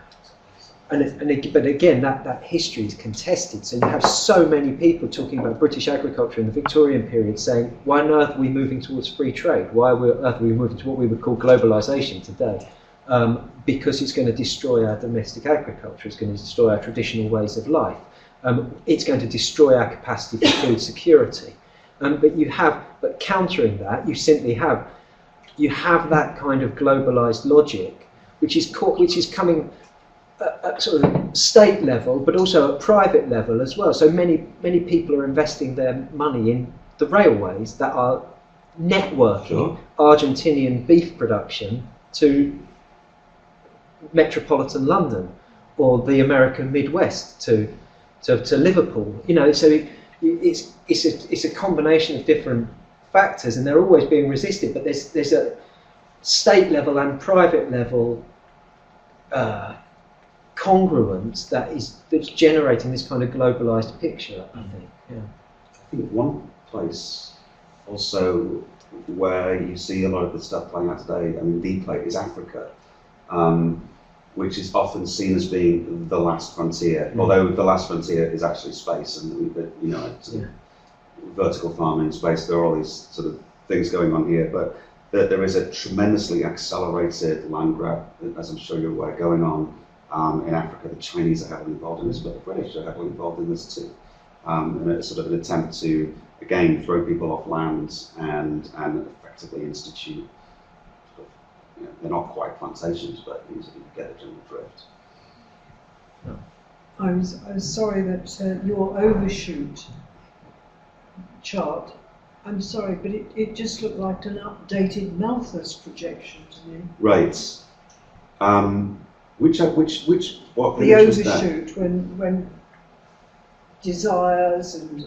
A: But again, that history is contested. So you have so many people talking about British agriculture in the Victorian period saying, why on earth are we moving towards free trade? Why on earth are we moving to what we would call globalisation today? Because it's going to destroy our domestic agriculture. It's going to destroy our traditional ways of life. It's going to destroy our capacity for food security. But countering that, you have that kind of globalised logic, which is coming at sort of state level, but also at private level as well. So many people are investing their money the railways that are networking
B: Sure.
A: Argentinian beef production to metropolitan London, or the American Midwest to Liverpool. You know, so it's a combination of different factors, and they're always being resisted. But there's a state level and private level congruence that's generating this kind of globalised picture, I think. Yeah.
B: I think one place also where you see a lot of the stuff playing out today, I mean, the place is Africa, which is often seen as being the last frontier, although the last frontier is actually space, and you know, vertical farming, space. There are all these sort of things going on here, but there is a tremendously accelerated land grab, as I'm sure you're aware, going on in Africa. The Chinese are heavily involved in this, but the British are heavily involved in this too. And it's sort of an attempt to, again, throw people off land and effectively institute, sort of, you know, they're not quite plantations, but you get the general drift.
G: I was sorry that your overshoot chart, I'm sorry, but it just looked like an updated Malthus projection to me.
B: Right. What
G: The
B: image was that?
G: overshoot, when desires and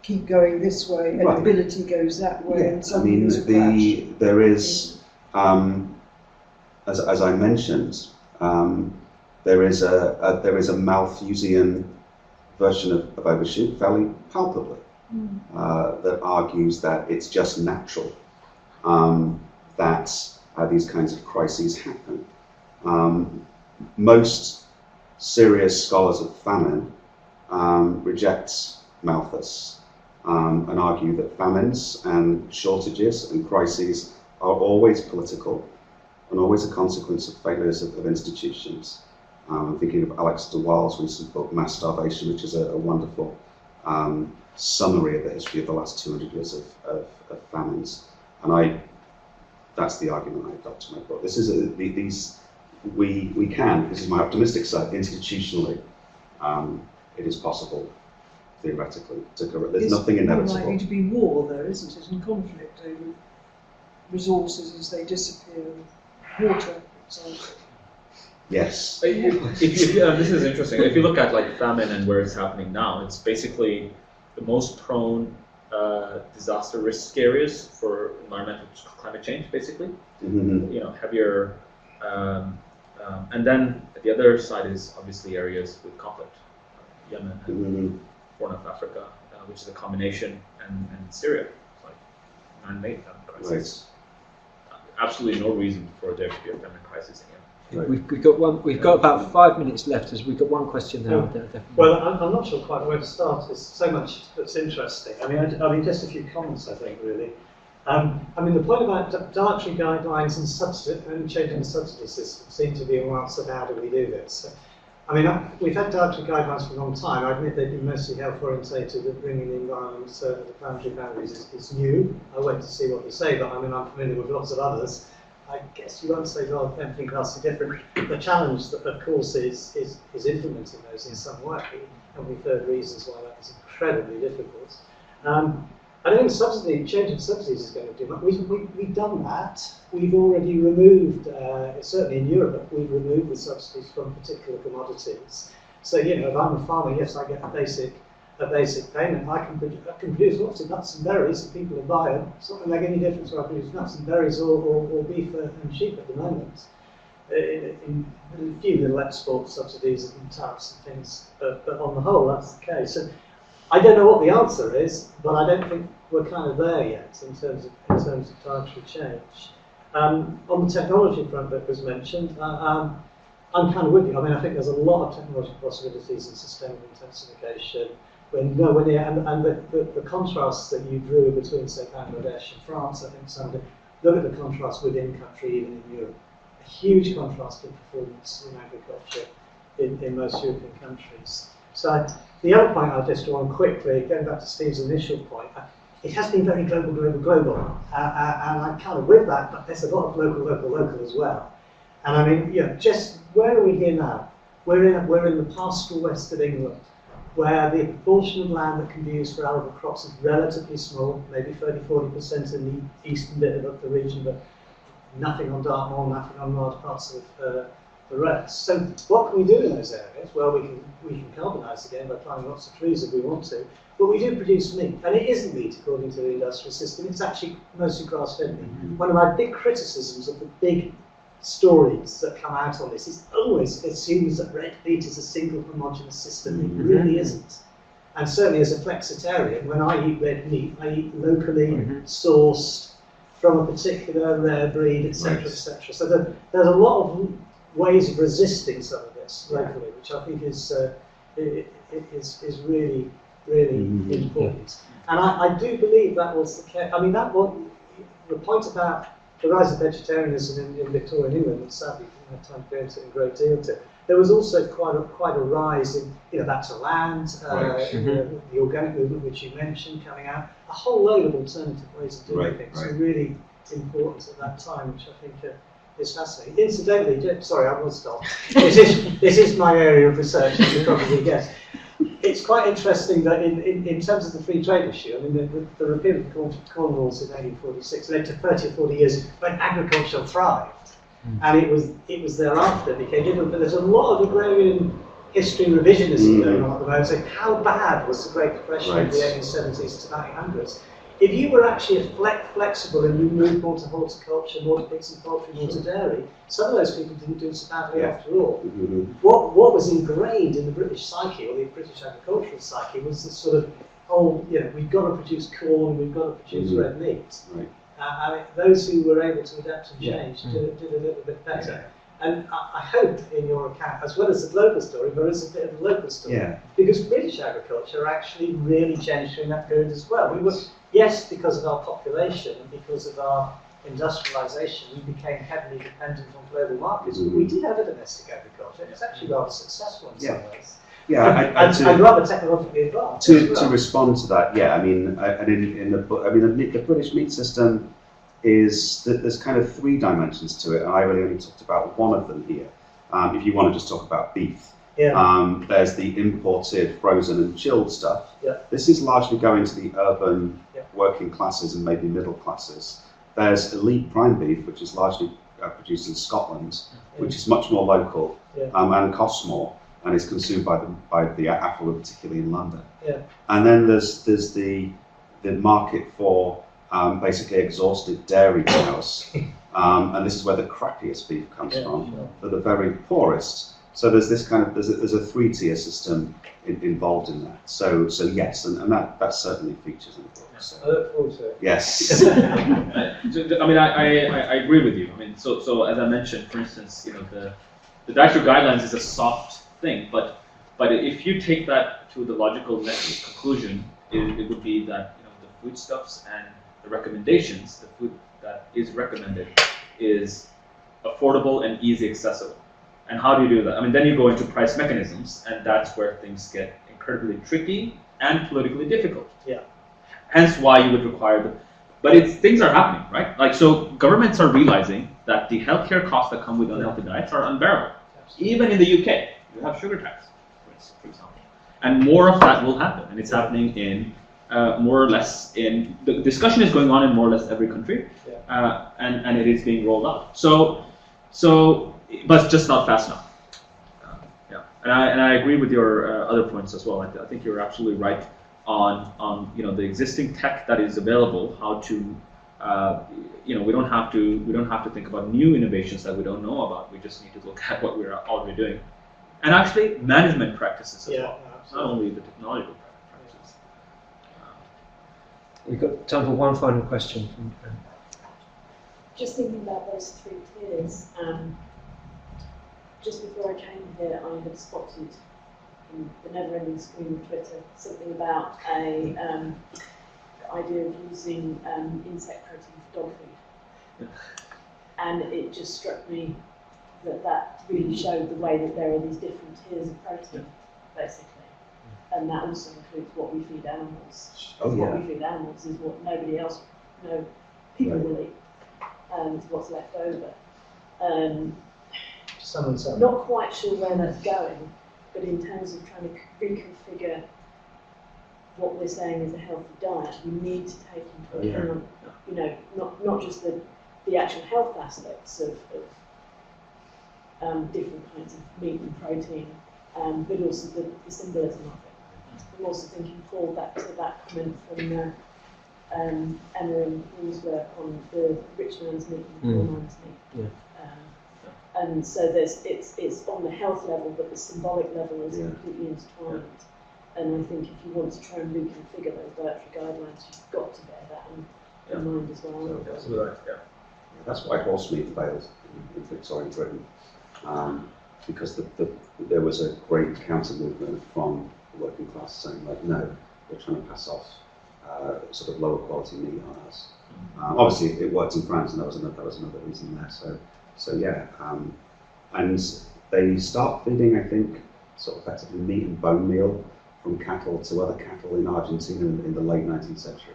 G: keep going this way, and
B: Right.
G: ability goes that way, and
B: I
G: suddenly
B: mean,
G: there's a crash.
B: there is, as I mentioned, there is a Malthusian version of overshoot, fairly palpably, that argues that it's just natural that these kinds of crises happen. Most serious scholars of famine reject Malthus and argue that famines and shortages and crises are always political and always a consequence of failures of institutions. I'm thinking of Alex de Waal's recent book, Mass Starvation, which is a wonderful summary of the history of the last 200 years of famines. And that's the argument I adopt to my book. This is we can, this is my optimistic side, institutionally, it is possible, theoretically, to correct. There's nothing inevitable.
G: It's likely to be war, though, isn't it, and conflict over resources as they disappear, water, for example.
B: Yes.
D: This is interesting. If you look at like famine and where it's happening now, it's basically the most prone disaster risk areas for environmental climate change, basically.
B: Mm-hmm.
D: You know, heavier, and then the other side is obviously areas with conflict, Yemen and Horn of Africa, which is a combination, and Syria, it's like man-made famine crisis.
B: Right.
D: Absolutely no reason for there to be a famine crisis in Yemen.
B: Right.
A: We've got about 5 minutes left, as we've got one question now.
H: Well, I'm not sure quite where to start. There's so much that's interesting. I mean, just a few comments, I think, really. I mean, the point about dietary guidelines and changing the subsidy system seemed to be, well, so how do we do this? So, I mean, we've had dietary guidelines for a long time. I admit they've been mostly health orientated, but bringing the environment to the planetary boundaries is new. I wait to see what you say, but I mean, I'm familiar with lots of others. I guess you won't say, well, everything else is different. The challenge, of course, is implementing those in some way, and we've heard reasons why that is incredibly difficult. I don't think changing subsidies is going to do much. We've done that. We've already removed, certainly in Europe, we've removed the subsidies from particular commodities. So, you know, if I'm a farmer, yes, I get a basic payment. I can produce lots of nuts and berries, and people will buy them. It's not going to make any difference whether I produce nuts and berries or beef and sheep at the moment. In a few little export subsidies and tariffs and things, but on the whole, that's the case. So I don't know what the answer is, but I don't think we're kind of there yet in terms of dietary change. On the technology front that was mentioned, I'm kind of with you. I mean, I think there's a lot of technological possibilities in sustainable intensification. And the contrasts that you drew between, say, Bangladesh and France, I think look at the contrast within country, even in Europe. A huge contrast in performance in agriculture in most European countries. So the other point I'll just draw on quickly, going back to Steve's initial point, it has been very global, and I'm kind of with that, but there's a lot of local as well. And I mean, just where are we here now? We're in the pastoral west of England. where the proportion of land that can be used for arable crops is relatively small, maybe 30–40% in the eastern bit of the region, but nothing on Dartmoor, nothing on large parts of the rest. So what can we do in those areas? Well, we can carbonise again by planting lots of trees if we want to, but we do produce meat, and it isn't meat according to the industrial system. It's actually mostly grass-fed meat. One of my big criticisms of the big stories that come out on this is always assumes that red meat is a single homogeneous system. It really isn't. And certainly as a flexitarian, when I eat red meat, I eat locally sourced from a particular rare breed, etc., etc. So there's a lot of ways of resisting some of this locally, which I think is really, really important. And I do believe that was the case. I mean, the point about the rise of vegetarianism in Victorian England, and sadly we didn't have time to go into it in great deal to. There was also quite a rise in back to land, the organic movement which you mentioned coming out, a whole load of alternative ways of doing things. So really important at that time, which I think is fascinating. Incidentally, sorry, I will stop. This is my area of research, as you probably guessed. It's quite interesting that in terms of the free trade issue, I mean, the repeal of the Corn Laws in 1846 led to 30 or 40 years when agriculture thrived, and it was thereafter it became different. But there's a lot of agrarian history revisionism going on at the moment, saying how bad was the Great Depression of the 1870s to 1900s. If you were actually flexible and you moved more to horticulture, more to pigs and poultry, more to dairy, some of those people didn't do so badly after all. What was ingrained in the British psyche, or the British agricultural psyche, was this sort of whole, we've got to produce corn, we've got to produce red meat. I mean, those who were able to adapt and change did a little bit better. And I hope in your account, as well as the global story, there is a bit of a local story. Because British agriculture actually really changed during that period as well. We were, yes, because of our population and because of our industrialization, we became heavily dependent on global markets. But we did have a domestic agriculture. It's actually rather successful in some ways. And rather technologically advanced.
B: To respond to that, I mean, in the book, I mean, the British meat system is that there's kind of three dimensions to it, and I really only talked about one of them here. If you want to just talk about beef, there's the imported, frozen and chilled stuff. This is largely going to the urban working classes and maybe middle classes. There's elite prime beef, which is largely produced in Scotland, which is much more local and costs more and is consumed by the affluent, particularly in London. And then there's the market for basically exhausted dairy cows, and this is where the crappiest beef comes from, for the very poorest. So there's this kind of there's a three-tier system involved in that. So yes, and that certainly features in the book. So.
H: I look forward to it.
B: Yes.
D: I mean, I agree with you. I mean, so as I mentioned, for instance, the dietary guidelines is a soft thing, but if you take that to the logical next conclusion, it would be that the foodstuffs and the recommendations, the food that is recommended, is affordable and easy accessible. And how do you do that? I mean, then you go into price mechanisms, and that's where things get incredibly tricky and politically difficult. Hence why you would require but things are happening, right? Like, so governments are realizing that the healthcare costs that come with unhealthy diets are unbearable. Even in the UK, you have sugar tax, for example. And more of that will happen, and it's happening in more or less the discussion is going on in more or less every country, and it is being rolled out. So, but it's just not fast enough. And I agree with your other points as well. I think you're absolutely right on the existing tech that is available. How to we don't have to think about new innovations that we don't know about. We just need to look at what we're already doing, and actually management practices as well, not only the technological practices.
A: We've got time for one final question.
C: Just thinking about those three tiers, just before I came here, I had spotted in the never-ending screen of Twitter something about the idea of using insect protein for dog food. And it just struck me that really showed the way that there are these different tiers of protein, basically. And that also includes what we feed animals. What we feed animals is what nobody else, people will eat, and what's left over. Not quite sure where that's going, but in terms of trying to reconfigure what we're saying is a healthy diet, we need to take into account, you know, not just the actual health aspects of different kinds of meat and protein, but also the symbolism of it. I'm also thinking, Paul, back to that comment from Emma and Paul's work on the rich man's meat and the poor man's meat. And so it's on the health level, but the symbolic level is completely intertwined. And I think if you want to try and reconfigure those dietary guidelines, you've got to bear that in mind as well.
D: Absolutely right. Yeah.
B: That's why horse meat failed in Victorian Britain, because there was a great counter movement from the working class saying, like, no, they're trying to pass off sort of lower quality meat on us. Obviously, it worked in France, and that was another reason there. So yeah, and they start feeding, I think, sort of effectively meat and bone meal from cattle to other cattle in Argentina in the late 19th century.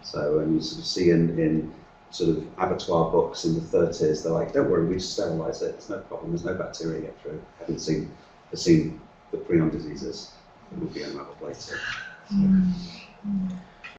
B: So, and you sort of see in sort of abattoir books in the 30s, they're like, don't worry, we just sterilise it, it's no problem, there's no bacteria get through. Haven't seen the prion diseases that will be unravelled later. So.